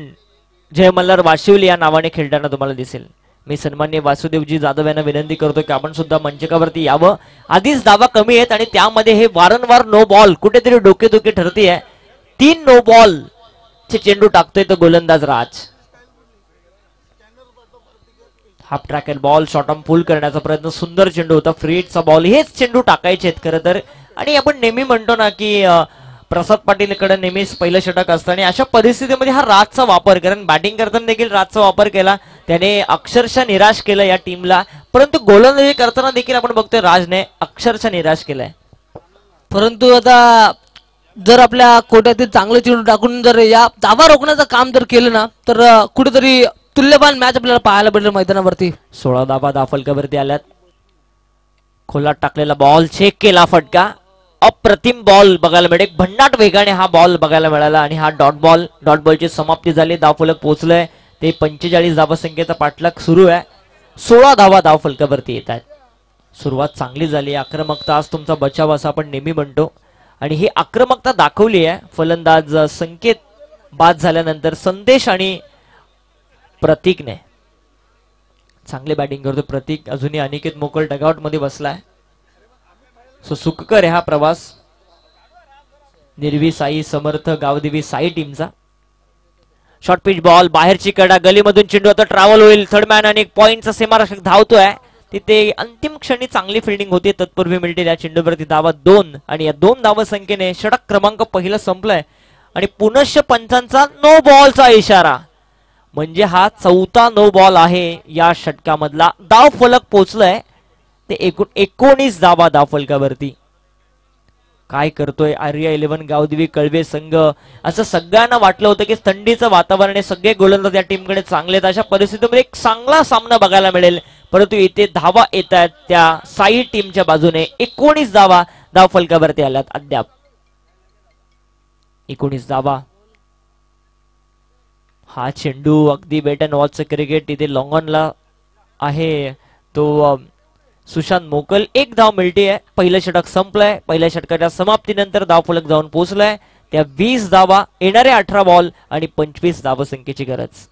Speaker 1: जय मल्हार वाशिवली या नावाने खेळताना तुम्हाला दिसेल. मी सन्मान्य वासुदेवजी जाधव यांना विनंती करतो की आपण सुद्धा मंचकावरती यावं. आधीच धावा कमी आहेत आणि त्यामध्ये हे वारंवार नो बॉल कुठेतरी डोकेदुखी ठरते आहे. 3 नो बॉल चे चेंडू टाकतोय तो गोलंदाज राज. हाफ ट्रॅकेल बॉल शॉर्ट ऑन फुल करण्याचा प्रयत्न, सुंदर चेंडू होता. फ्रीडचा बॉल, हेच चेंडू टाकायचे आहेत खरं तर. आणि आपण नेहमी म्हणतो ना की प्रसाद पाटीलकडे नेहमीच पहिलं षटक असतं आणि अशा परिस्थितीमध्ये हा राजचा वापर, कारण बॅटिंग करताना देखील राजचा वापर केला, त्याने अक्षरशः निराश केलं या टीमला. परंतु गोलंदाजी करताना देखील आपण बघतोय राजने अक्षरशः निराश केलाय.
Speaker 2: परंतु आता जर आपल्या कोट्यातील चांगले चेंडू टाकून जर या धावा रोखण्याचं काम जर केलं ना तर कुठेतरी तुल्यबान मॅच आपल्याला पाहायला भेटेल मैदानावरती.
Speaker 1: 16 धावा धावफलकावरती आल्यात. खोलात टाकलेला बॉल, चेक केला फटका, अप्रतिम बॉल बघायला मिळेल. भन्नाट वेगाने हा बॉल बघायला मिळाला आणि हा डॉट बॉलची समाप्ती झाली. धावफलक पोहोचलंय ते 45 धावा संख्येचा पाठलाग सुरू आहे. 16 धावा धावफलकावरती येत आहेत. सुरुवात चांगली झाली. आक्रमकता आज तुमचा बचाव असं आपण नेहमी म्हणतो आणि ही आक्रमकता दाखवली आहे. फलंदाज संकेत बाद झाल्यानंतर संदेश आणि प्रतीकने चांगली बॅटिंग करतो. प्रतीक अजूनही अनिकेत मोकल डगआउट मध्ये बसलाय. सो सुखकर आहे हा प्रवास निर्वी साई समर्थ गावदेवी साई टीमचा. शॉर्ट पिच बॉल, बाहेरची कडा, गलीमधून चेंडू आता ट्रॅव्हल होईल. थर्ड मॅन आणि एक पॉइंटचा सीमारक्षक धावतोय. तिथे अंतिम क्षणी चांगली फिल्डिंग होती. तत्पूर्वी मिळते या चेंडूवरती धावा 2 आणि या 2 धावा संख्येने षटक क्रमांक पहिला संपलाय आणि पुनश्च पंचांचा नो बॉलचा इशारा म्हणजे हा 4था नो बॉल आहे या षटकामधला. धाव फलक पोहोचलाय ते 19 धावा धावफलकावरती. काय करतोय आर्या 11 गावदेवी कळवे संघ, असं सगळ्यांना वाटलं होतं की थंडीचं वातावरण आहे, सगळे गोलंदाज या टीमकडे चांगले आहेत, अशा परिस्थितीमध्ये एक चांगला सामना बघायला मिळेल. परंतु इथे धावा येत आहेत त्या साई टीमच्या बाजूने. 19 धावा धावफलकावरती आल्यात अद्याप. 19 धावा. हा चेंडू अगदी वेट अँड वॉचचं क्रिकेट इथे लॉंग ऑनला आहे तो सुशांत मोकल. 1 धाव मिळते. पहिलं षटक संपलंय. पहिल्या षटकाच्या समाप्तीनंतर धावफलक जाऊन पोहोचलाय त्या 20 धावा, येणारे 18 बॉल आणि 25 धावसंख्येची गरज.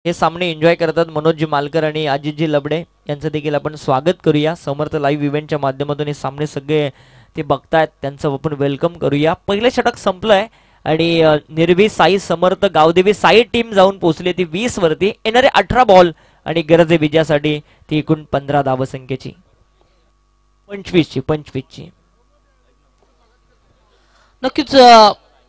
Speaker 1: हे सामने एन्जॉय करतात मनोजजी मालकर आणि अजितजी लबडे यांचं देखील आपण स्वागत करूया. समर्थ लाईव्ह इव्हेंटच्या माध्यमातून हे सामने सगळे ते बघतायत त्यांचं आपण वेलकम करूया. पहिलं षटक संपलंय आणि निर्भी साई समर्थ गावदेवी साई टीम जाऊन पोहोचली ती 20 वरती. येणारे 18 बॉल आणि गरज आहे विजयासाठी ती एकूण 15 धावसंख्येची 25ची.
Speaker 2: नक्कीच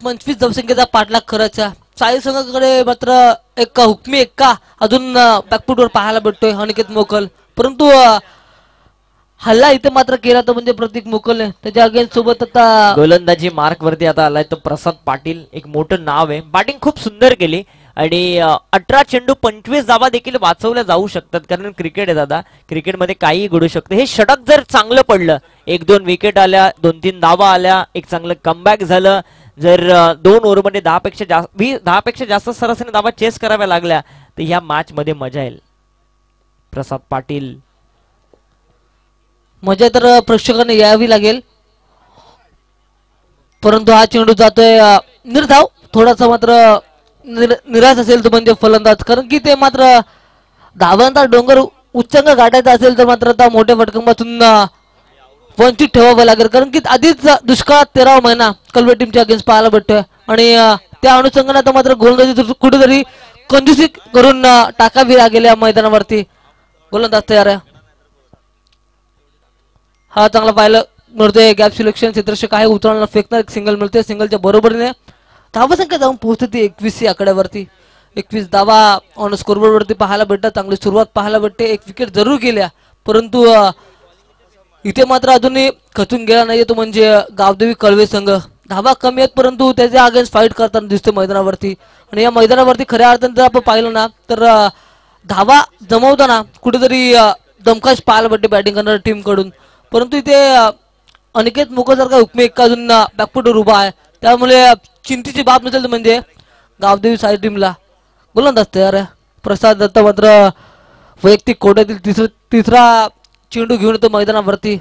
Speaker 2: 25 धावसंख्येचा पाठलाग करायचा. साई संघाकडे मात्र एक हुकमी एक्का अजून बॅकफुटवर पाहायला भेटतोय अनिकेत मोकल, परंतु हल्ला इथे मात्र केला तर म्हणजे प्रतीक मोकलने. त्याच्या अगेन्स्ट सोबत आता
Speaker 1: गोलंदाजी मार्क वरती आता आलाय तो प्रसाद पाटील, एक मोठं नाव आहे. बॅटिंग खूप सुंदर केली आणि 18 चेंडू 25 धावा देखील वाचवल्या जाऊ शकतात, कारण क्रिकेट आहे दादा, क्रिकेटमध्ये काहीही घडू शकतं. हे षटक जर चांगलं पडलं, 1-2 विकेट आल्या, 2-3 धावा आल्या, एक चांगलं कमबॅक झालं, जर 2 ओव्हरमध्ये 10पेक्षा जास्त सरासरी धावा चेस कराव्या लागल्या तर ह्या मॅच मध्ये मजा येईल. प्रसाद पाटील
Speaker 2: मजा तर प्रेक्षकांना यावी लागेल, परंतु हा चेंडू जातोय निर्धाव. थोडासा मात्र निराश असेल तो म्हणजे फलंदाज, कारण की ते मात्र धावांचा डोंगर उच्चांक गाठायचा असेल तर मात्र आता मोठ्या फटकांपासून वंचित ठेवावं लागेल, कारण की आधीच दुष्काळात 13वा महिना कलवे टीमच्या अगेन्स्ट पाहायला भेटतोय आणि त्या अनुषंगाने आता मात्र गोलंदाजी कुठेतरी कंजूसी करून टाकावी लागेल या मैदानावरती. गोलंदाज तयार आहे. हा चांगला पाहायला मिळतोय. गॅप सिलेक्शन क्षेत्ररक्षक आहे, उतरणार फेकणार, एक सिंगल मिळते. सिंगलच्या बरोबरीने धावसंख्या जाऊन पोहोचते ती 21 आकड्यावरती. 21 धावा ऑन स्कोरबोर्ड वरती पाहायला भेटतात. चांगली सुरुवात पाहायला भेटते. एक विकेट जरूर गेल्या, परंतु इथे मात्र अजूनही खचून गेला नाहीये तो म्हणजे गावदेवी कळवे संघ. धावा कमी आहेत परंतु त्याच्या अगेन्स्ट फाईट करताना दिसते मैदानावरती. आणि या मैदानावरती खऱ्या अर्थाने जर आपण पाहिलं ना तर धावा जमवताना कुठेतरी दमकाश पाहायला भेटते बॅटिंग करणाऱ्या टीम कडून, परंतु इथे अनिकेत मुखसारखा हुकमी एक्का अजून बॅकफुटवर उभा आहे, त्यामुळे चिंतेची बाब नसेल म्हणजे गावदेवी साई टीमला. गोलंदाज तयार आहे. प्रसाद दत्त मात्र वैयक्तिक कोट्यातील तिसरा चेंडू घेऊन येतो मैदानावरती.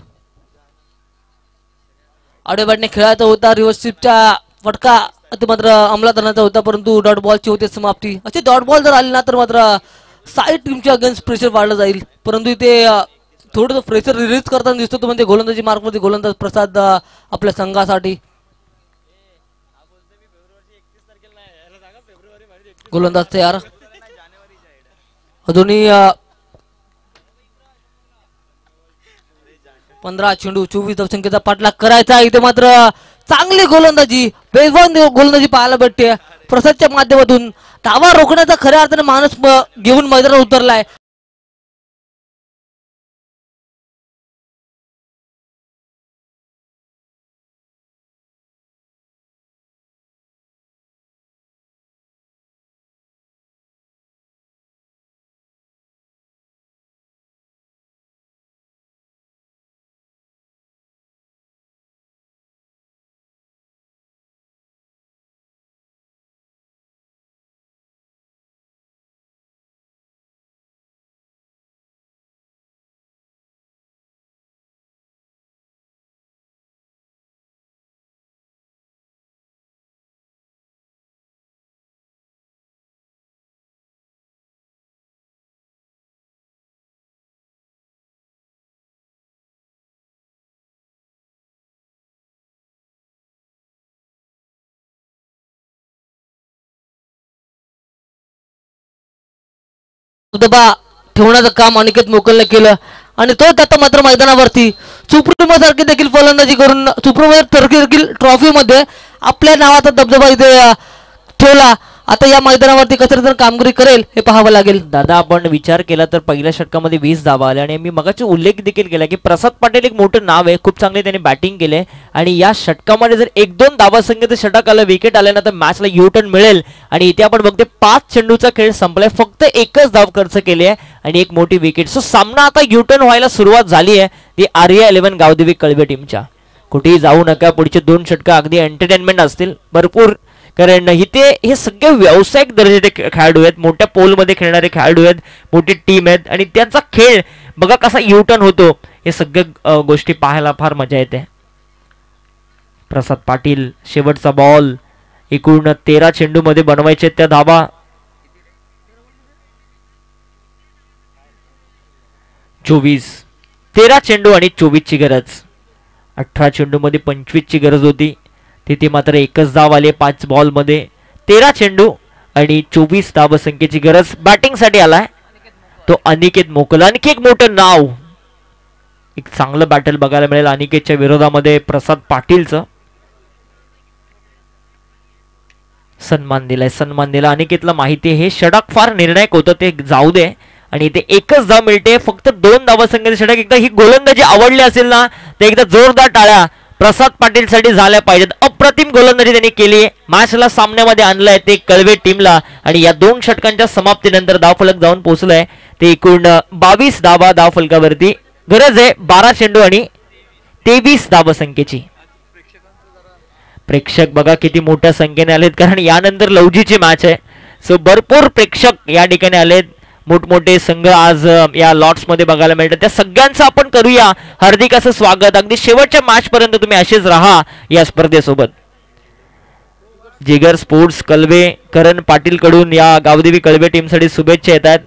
Speaker 2: आडेबाडने खेळायचा होता, रिव्हर्सशिपच्या फटका ते मात्र अंमलात आणायचा होता, परंतु डॉट बॉलची होते समाप्ती. असे डॉट बॉल जर आले ना तर मात्र साई टीमच्या अगेन्स्ट प्रेशर वाढलं जाईल, परंतु इथे थोडंसं प्रेशर रिलीज करताना दिसतो तो म्हणजे गोलंदाजी मार्कमध्ये गोलंदाज प्रसाद आपल्या संघासाठी. गोलंदाज तयार. अजूनही 15 चेंडू 24 धावसंख्येचा पाठलाग करायचा. इथे मात्र चांगली गोलंदाजी, बेजवान गोलंदाजी पाहायला भेटते प्रसादच्या माध्यमातून. धावा रोखण्याचा खऱ्या अर्थाने माणूस घेऊन मैदानात उतरलाय. ठेवण्याचं काम अनिकेत मोकलने केलं आणि तो आता मात्र मैदानावरती सुप्रीमो सारखी देखील फलंदाजी करून सुप्रीमो देखील ट्रॉफी मध्ये आपल्या नावाचा दबदबा इथे ठेवला. आता या मैदानावरती कसं कामगिरी करेल हे पाहावं लागेल.
Speaker 1: दादा आपण विचार केला तर पहिल्या षटकामध्ये 20 धावा आल्या आणि मी मगाची उल्लेख देखील केला की प्रसाद पाटील एक मोठं नाव आहे, खूप चांगले त्यांनी बॅटिंग केले आणि या षटकामध्ये जर 1-2 धावा संख्येचं षटक आलं, विकेट आल्या ना तर मॅचला यू टर्न मिळेल. आणि इथे आपण बघते 5 चेंडूचा खेळ संपलाय, फक्त एकच धाव खर्च केली आहे आणि एक मोठी विकेट. सो सामना आता यू टर्न व्हायला सुरुवात झाली आहे ती आर्या 11 गावदेवी कळवे टीमच्या. कुठेही जाऊ नका, पुढचे 2 षटकं अगदी एंटरटेनमेंट असतील भरपूर, कारण इथे हे सगळे व्यावसायिक दर्जाचे खेळाडू आहेत, मोठ्या पोलमध्ये खेळणारे खेळाडू आहेत, मोठी टीम आहेत आणि त्यांचा खेळ बघा कसा युटर्न होतो. हे सगळ्या गोष्टी पाहायला फार मजा येते. प्रसाद पाटील शेवटचा बॉल, एकूण 13 चेंडू मध्ये बनवायचे त्या धावा. 13 चेंडू आणि 24 ची गरज. 18 चेंडूमध्ये 25 ची गरज होती, तिथे मात्र एकच धाव आली 5 बॉलमध्ये. 13 चेंडू आणि 24 धावसंख्येची गरज. बॅटिंगसाठी आलाय तो अनिकेत मोकल. आणखी एक मोठं नाव, एक चांगलं बॅटल बघायला मिळेल अनिकेतच्या विरोधामध्ये. प्रसाद पाटीलचं सन्मान दिला अनिकेतला. माहिती आहे हे षटक फार निर्णायक होतं, ते जाऊ दे. आणि इथे एकच धाव मिळते, फक्त 2 धावसंख्येचे षटक. एकदा ही गोलंदाजी आवडली असेल ना तर एकदा जोरदार टाळ्या प्रसाद पाटील साठी झाल्या पाहिजेत. अप्रतिम गोलंदाजी त्यांनी केली, मॅचला सामन्यामध्ये आणलंय ते कळवे टीमला. आणि या 2 षटकांच्या समाप्तीनंतर धावफलक जाऊन पोहोचलंय ते एकूण 22 धावा धावफलकावरती. गरज आहे 12 चेंडू आणि 23 धावसंख्येची. प्रेक्षक बघा किती मोठ्या संख्येने आलेत, कारण यानंतर लवजीची मॅच आहे. सो भरपूर प्रेक्षक या ठिकाणी आलेत. मोठमोठे संघ आज या लॉट्स मध्ये बघायला मिळतात. त्या सगळ्यांचं आपण करूया हार्दिक असं स्वागत. अगदी शेवटच्या मॅच पर्यंत तुम्ही असेच राहा या स्पर्धेसोबत. जिगर स्पोर्ट्स कळवे करण पाटील कडून या गावदेवी कळवे टीमसाठी शुभेच्छा येतात.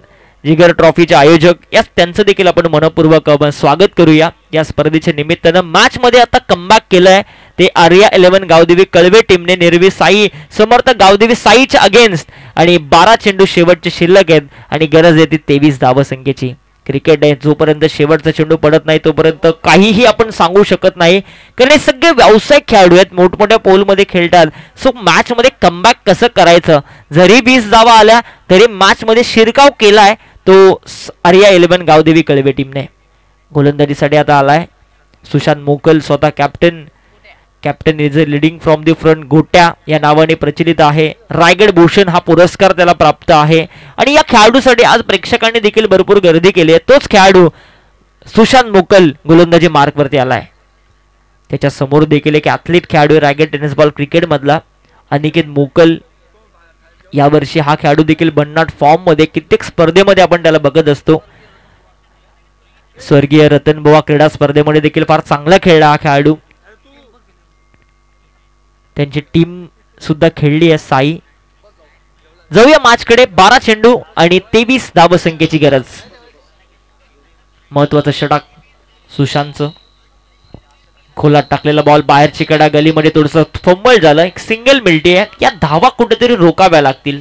Speaker 1: जिगर ट्रॉफीचे आयोजक या त्यांचं देखील आपण मनपूर्वक स्वागत करूया या स्पर्धेच्या निमित्तानं. मॅच मध्ये आता कमबॅक केलंय ते आर्या 11 गावदेवी कळवे टीमने. निर्वी साई समर्थ गावदेवी साईच्या अगेन्स्ट आणि 12 चेंडू शेवटचे शिल्लक आहेत आणि गरज आहे ती 23 धावसंख्येची. क्रिकेट आहे, जोपर्यंत शेवटचा चेंडू पडत नाही तोपर्यंत काहीही आपण सांगू शकत नाही, कारण हे सगळे व्यावसायिक खेळाडू आहेत, मोठमोठ्या पोलमध्ये खेळतात. सो मॅच मध्ये कमबॅक कसं करायचं, जरी 20 धावा आल्या तरी मॅच मध्ये शिरकाव केलाय तो आर्या 11 गावदेवी कळवे टीमने. गोलंदाजीसाठी आता आलाय सुशांत मोकल, स्वतः captain is a leading from the front. गोट्या या नावाने प्रचलित आहे. रायगड भूषण हा पुरस्कार त्याला प्राप्त आहे. आणि या खेळाडूसाठी आज प्रेक्षकांनी देखील भरपूर गर्दी केली आहे. तोच खेळाडू सुशांत मोकल गोलंदाजी मार्कवरती आलाय. त्याच्या समोर देखील एक ॲथलीट खेळाडू रायगड टेनिस बॉल क्रिकेट मधला अनिकेत मोकल. यावर्षी हा खेळाडू देखील भन्नाट फॉर्म मध्ये, कित्येक स्पर्धेमध्ये आपण त्याला बघत असतो. स्वर्गीय रतनबुवा क्रीडा स्पर्धेमध्ये देखील फार चांगला खेळला हा खेळाडू. त्यांची टीम सुद्धा खेळली आहे साई. जाऊया मॅच कडे. 12 चेंडू आणि 23 धावसंख्येची गरज. महत्वाचं षटक सुशांतचं. खोलात टाकलेला बॉल, बाहेरची कडा, गलीमध्ये थोडंसं फंबल झालं. एक सिंगल मिळते. या धावा कुठेतरी रोकाव्या लागतील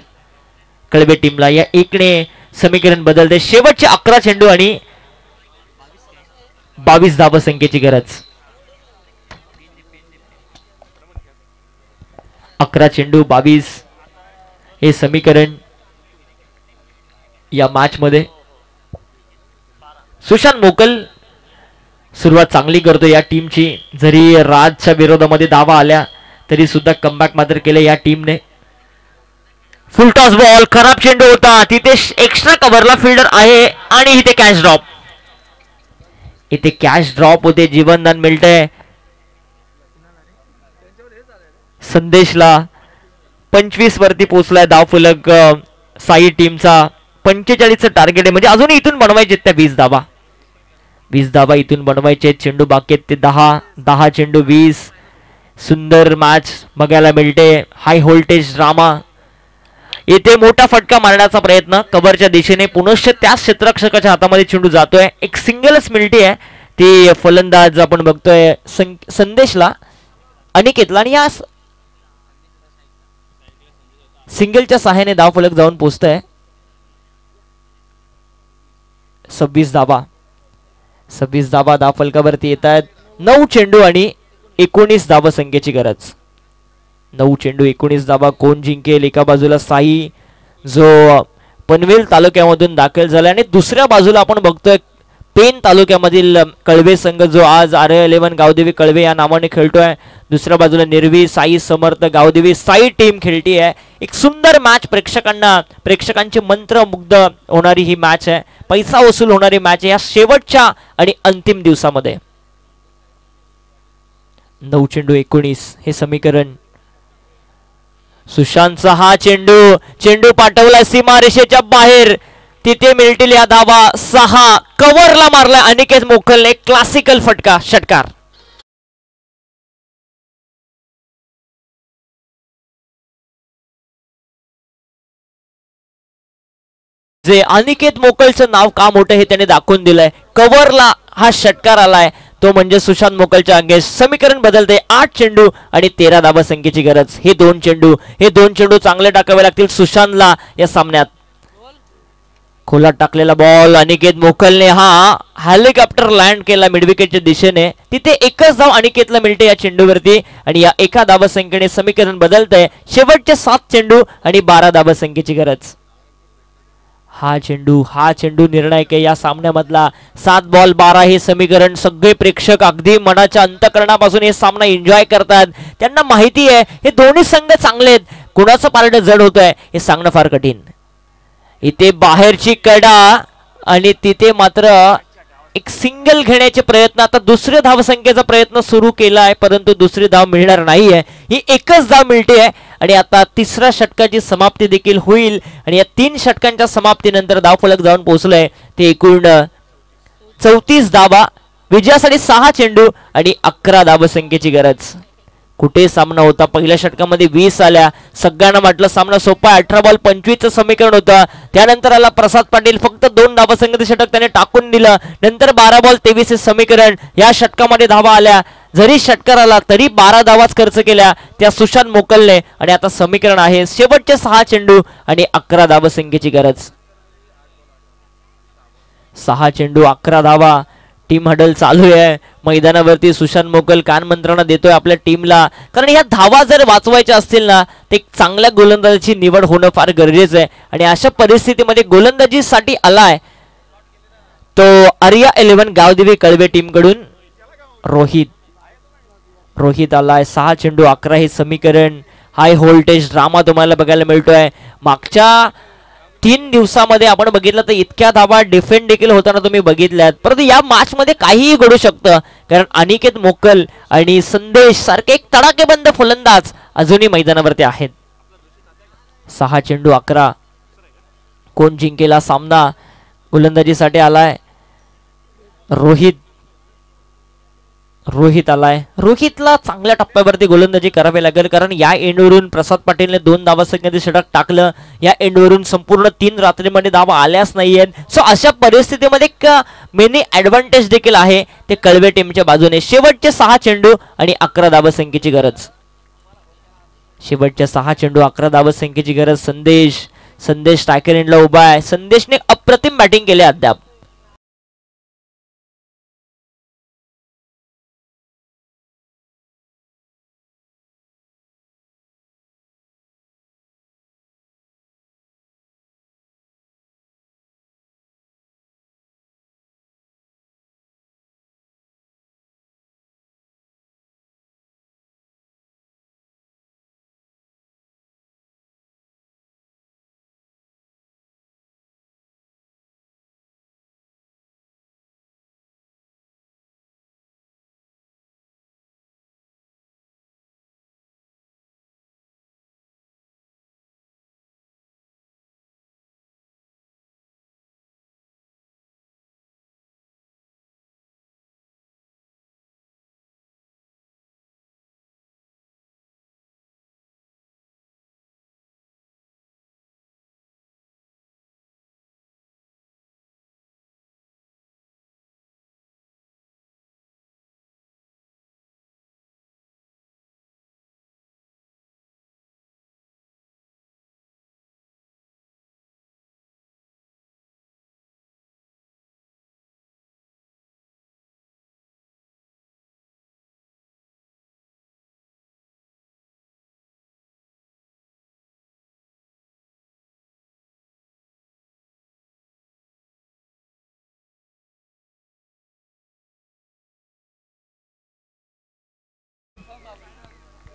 Speaker 1: कळवे टीमला. या एकने समीकरण बदलते. शेवटचे 11 चेंडू आणि 22 धावसंख्येची गरज. 11 चेंडू 22 हे समीकरण या मॅच मध्ये. सुशांत मोकल सुरुवात चांगली करतो या टीमची. जरी राजच्या विरोधामध्ये धावा आल्या तरी सुद्धा कमबॅक मात्र केले या टीमने. फुल टॉस बॉल, खराब चेंडू होता, तिथे एक्स्ट्रा कव्हरला फिल्डर आहे आणि इथे कॅच ड्रॉप. इथे कॅच ड्रॉप होते, जीवनदान मिळतंय संदेशला. 25 वरती पोहोचलाय धावफलक साई टीमचा. 45चं टार्गेट आहे, म्हणजे अजून इथून बनवायचे त्या 20 धावा. 20 धावा इथून बनवायचे. चेंडू बाकी आहेत ते 10 चेंडू 20. सुंदर मॅच बघायला मिळते. High voltage drama. येथे मोठा फटका मारण्याचा प्रयत्न कव्हरच्या दिशेने. पुनश्च त्याच क्षेत्ररक्षकाच्या हातामध्ये चेंडू जातोय. एक सिंगलच मिळते आहे ती फलंदाज आपण बघतोय संदेशला, अनिकेतला. आणि या सिंगलच्या सहाय्याने धावफलक जाऊन पोहोचतोय. 26 धावा धावफलकावरती येत आहेत. 9 चेंडू आणि 19 धावसंख्येची गरज. 9 चेंडू 19 धावा. कोण जिंकेल? एका बाजूला साई जो पनवेल तालुक्यामधून दाखल झाला आणि दुसऱ्या बाजूला आपण बघतोय पेन तालुक्यामधील कळवे संघ जो आज आर्या 11 गावदेवी कळवे या नावाने खेळतोय. दुसऱ्या बाजूला निर्वी साई समर्थ गावदेवी साई टीम खेळती आहे. एक सुंदर मॅच. प्रेक्षकांचे मंत्रमुग्ध होणारी ही मॅच आहे. पैसा वसूल होणारी मॅच आहे या शेवटच्या आणि अंतिम दिवसामध्ये. 9 चेंडू 19 हे समीकरण. सुशांतचा हा चेंडू पाठवला सीमारेषेच्या बाहेर. तिथे मिळतील या धावा 6. कव्हरला मारला अनिकेत मोकलने. क्लासिकल षटकार. जे अनिकेत मोकलचं नाव का मोठं हे त्याने दाखवून दिलंय. कव्हरला हा षटकार आलाय. तो म्हणजे सुशांत मोकलच्या अंगे. समीकरण बदलते. 8 चेंडू आणि 13 धावसंख्येची गरज. हे दोन चेंडू चांगले टाकावे लागतील सुशांतला या सामन्यात. खोलात टाकलेला बॉल अनिकेत मोकलने हा हेलिकॉप्टर लँड केला मिडविकेटच्या दिशेने. तिथे एकच धाव अनिकेतला मिळते या चेंडूवरती आणि या एका धावसंख्येने समीकरण बदलतंय. शेवटचे 7 चेंडू आणि 12 धावसंख्येची गरज. हा चेंडू निर्णायक आहे या सामन्यामधला. 7 बॉल 12 हे समीकरण. सगळे प्रेक्षक अगदी मनाच्या अंतकरणापासून हे सामना एन्जॉय करतात. त्यांना माहिती आहे हे दोन्ही संघ चांगले आहेत. कुणाचं पारड जड होतंय हे सांगणं फार कठीण. इथे बाहेरची कडा आणि तिथे मात्र एक सिंगल घेण्याचे प्रयत्न. आता दुसऱ्या धावसंख्येचा प्रयत्न सुरू केला आहे परंतु दुसरी धाव मिळणार नाहीये. ही एकच धाव मिळते आणि आता तिसऱ्या षटकाची समाप्ती देखील होईल आणि या 3 षटकांच्या समाप्तीनंतर धावफलक जाऊन पोहोचलंय ते एकूण 34 धावा. विजयासाठी 6 चेंडू आणि 11 धावसंख्येची गरज. कुठे सामना होता. पहिल्या षटकामध्ये 20 आल्या. सगळ्यांना म्हटलं सामना सोपा. 18 बॉल 25चं समीकरण होतं. त्यानंतर आला प्रसाद पाटील. फक्त 2 धावसंख्येचं षटक त्याने टाकून दिलं. नंतर 12 बॉल 23 समीकरण. या षटकामध्ये धावा आल्या. जरी षटकार आला तरी 12 धावाच खर्च केल्या त्या सुशांत मोकलने आणि आता समीकरण आहे शेवटचे 6 चेंडू आणि 11 धावसंख्येची गरज. 6 चेंडू 11 धावा. टीम हडल चालू आहे मैदानावरती. सुशांत मोकल कान मंत्रणा देतोय आपल्या टीमला. कारण ह्या धावा जर वाचवायच्या असतील ना ते चांगल्या गोलंदाजाची निवड होणं फार गरजेचं आहे आणि अशा परिस्थितीमध्ये गोलंदाजीसाठी आलाय तो आर्या 11 गावदेवी कळवे टीम कडून रोहित आलाय. 6 चेंडू 11 हे समीकरण. हाय व्होल्टेज ड्रामा तुम्हाला बघायला मिळतोय. मागच्या 3 दिवसामध्ये आपण बघितलं तर इतक्या धावा डिफेंड देखील होताना तुम्ही बघितल्यात. परंतु या मॅच मध्ये काहीही घडू शकतं कारण अनिकेत मोकल आणि संदेश सारखे एक तडाखेबंद फलंदाज अजूनही मैदानावरती आहेत. 6 चेंडू 11. कोण जिंकेला सामना. गोलंदाजीसाठी आलाय रोहित आलाय. रोहितला चांगल्या टप्प्यावरती गोलंदाजी करावी लागेल कारण या एंडवरून प्रसाद पाटीलने 2 धावसंख्येचे षटक टाकलं. या एंडवरून संपूर्ण 3 रात्रीमध्ये धावा आल्याच नाहीयेत. सो अशा परिस्थितीमध्ये एक मिनी ऍडव्हान्टेज देखील आहे ते कळवे टीमच्या बाजूने. शेवटचे 6 चेंडू आणि 11 धावसंख्येची गरज. शेवटच्या 6 चेंडू 11 धावसंख्येची गरज. संदेश स्ट्रायकर एंडला उभा आहे. संदेशने अप्रतिम बॅटिंग केली अद्याप.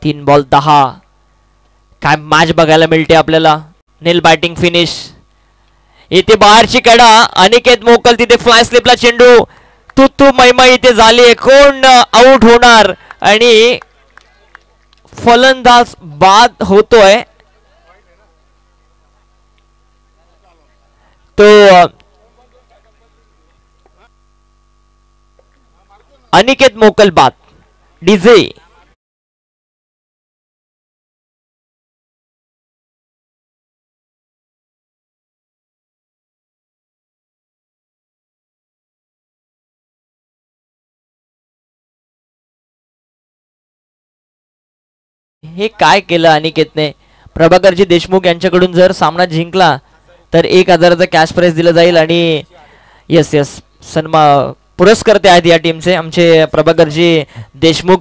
Speaker 1: तीन बॉल 10. काय मॅच बघायला मिळते आपल्याला. नेल बॅटिंग फिनिश. इथे बाहेरची कडा. अनिकेत मोकल तिथे फ्लाय स्लिपला चेंडू. तू मैमा इथे झाली. कोण आउट होणार आणि फलंदाज बाद होतोय तो अनिकेत मोकल बाद. डीजे हे काय केलं अनिकेतने. प्रभाकरजी देशमुख यांच्याकडून जर सामना जिंकला तर 1000चा कॅश प्राइज दिलं जाईल आणि यस यस पुरस्कर्ते आहेत या टीमचे आमचे प्रभाकरजी देशमुख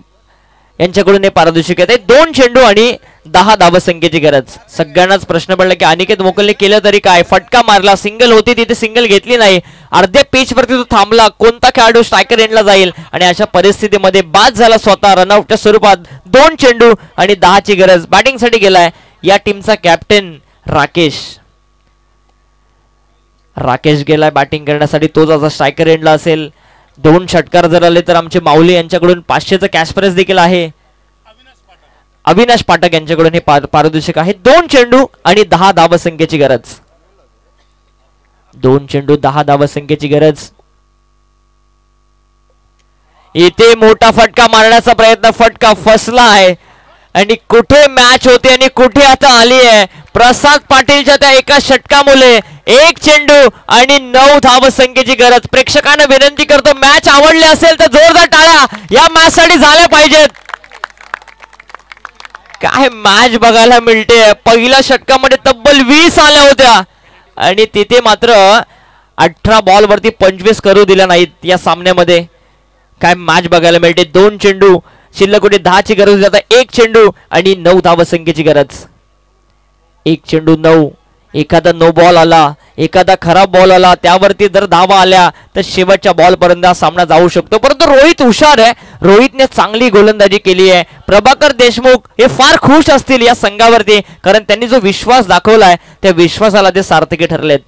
Speaker 1: यांच्याकडून हे पारितोषिक आहे. 2 चेंडू आणि 10 धावसंख्येची गरज. सगळ्यांनाच प्रश्न पडला की अनिकेत मोकलने केलं तरी काय, फटका मारला, सिंगल होती तिथे सिंगल घेतली नाही, अर्ध्या पिच वरती तो थांबला, कोणता खेळाडू स्ट्रायकर एंडला जाईल आणि अशा परिस्थितीमध्ये बाद झाला स्वतः रनआउटच्या स्वरूपात. 2 चेंडू आणि 10ची गरज. बॅटिंगसाठी गेलाय या टीमचा कॅप्टन राकेश गेलाय बॅटिंग करण्यासाठी. तोच आता स्ट्रायकर एंडला असेल. 2 षटकार जर आले तर आमचे माऊली यांच्याकडून 500चं कॅश प्राइज देखील आहे. अविनाश पाठक यांच्याकडून हे पारितोषिक आहे. 2 चेंडू आणि 10 धावसंख्येची गरज. 2 चेंडू 10 धावसंख्येची गरज. इथे मोठा फटका मारण्याचा प्रयत्न, फटका फसला आहे आणि कुठे मॅच होते आणि कुठे आता आली आहे. प्रसाद पाटीलच्या त्या एका षटकामुळे 1 चेंडू आणि 9 धावसंख्येची गरज. प्रेक्षकांना विनंती करतो, मॅच आवडली असेल तर जोरदार टाळ्या या मॅच साठी झाल्या पाहिजेत. काय मॅच बघायला मिळते. पहिल्या षटकामध्ये तब्बल 20 आल्या होत्या आणि तिथे मात्र 18 बॉल वरती 25 करू दिल्या नाहीत या सामन्यामध्ये. काय मॅच बघायला मिळते. 2 चेंडू शिल्लक होते, 10ची गरज होती. आता 1 चेंडू आणि 9 धावसंख्येची गरज. 1 चेंडू 9. एखादा नो बॉल आला, एखादा खराब बॉल आला, त्यावरती जर धावा आल्या तर शेवटच्या बॉल पर्यंत सामना जाऊ शकतो. परंतु रोहित हुशार आहे. रोहितने चांगली गोलंदाजी केली आहे. प्रभाकर देशमुख हे फार खुश असतील या संघावरती, कारण त्यांनी जो विश्वास दाखवलाय त्या विश्वासाला ते सार्थकी ठरलेत.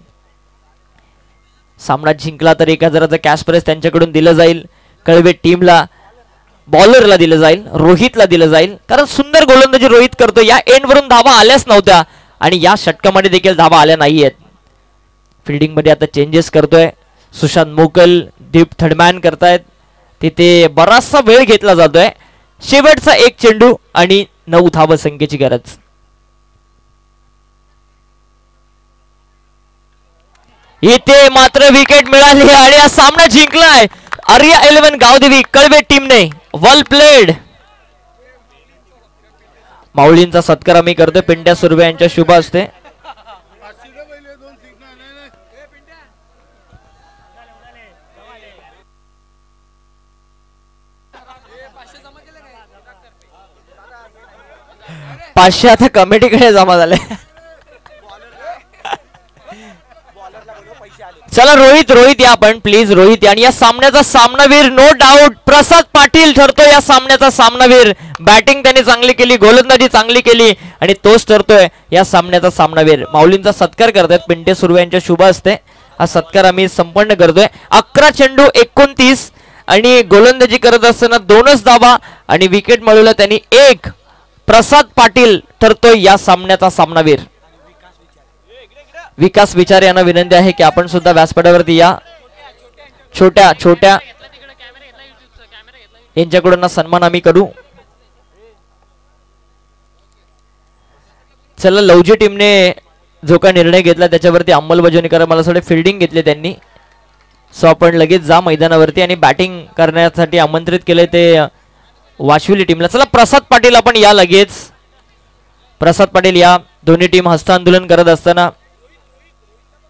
Speaker 1: सामना जिंकला तर 1000चं कॅश प्राइज त्यांच्याकडून दिलं जाईल. कळवे टीमला, बॉलरला दिलं जाईल, रोहितला दिलं जाईल, कारण सुंदर गोलंदाजी रोहित करतो. या एंड वरून धावा आल्याच नव्हत्या आणि या षटकामध्ये देखील धावा आल्या नाहीयेत. फिल्डिंग मध्ये आता चेंजेस करतोय सुशांत मोकल, दीप थडमॅन करतायत. तिथे बराचसा वेळ घेतला जातोय. शेवटचा 1 चेंडू आणि 9 धावसंख्येची गरज. इथे मात्र विकेट मिळाली आणि हा सामना जिंकलाय आर्या 11 गावदेवी कळवे टीमने. वेल प्लेड. माऊलींचा सत्कार आम्ही करतोय पिंट्या सुर्वे यांच्या शुभ हस्ते. पाचशे आता कमिटीकडे जमा झाले. चला रोहित या आपण प्लीज. रोहित आणि या सामन्याचा सामनावीर नो डाऊट प्रसाद पाटील ठरतोय या सामन्याचा सामनावीर. बॅटिंग त्यांनी चांगली केली, गोलंदाजी चांगली केली आणि तोच ठरतोय या सामन्याचा सामनावीर. माऊलींचा सत्कार करतायत पिंटे सुर्वे यांच्या शुभ हस्ते. हा सत्कार आम्ही संपन्न करतोय. 11 चेंडू 29 आणि गोलंदाजी करत असताना 2च धावा आणि विकेट मिळवला त्यांनी 1. प्रसाद पाटील ठरतोय या सामन्याचा सामनावीर. विकास विचार यांना विनंती आहे की आपण सुद्धा व्यासपीठावरती या. छोट्या यांच्याकडून सन्मान आम्ही करू. चला लवजी टीमने जो काय निर्णय घेतला त्याच्यावरती अंमलबजावणी करा. मला थोडे फिल्डिंग घेतले त्यांनी, सो आपण लगेच जा मैदानावरती आणि बॅटिंग करण्यासाठी आमंत्रित केले ते वाशिवली टीमला. चला प्रसाद पाटील आपण या लगेच. प्रसाद पाटील या. दोन्ही टीम हस्तांदोलन करत असताना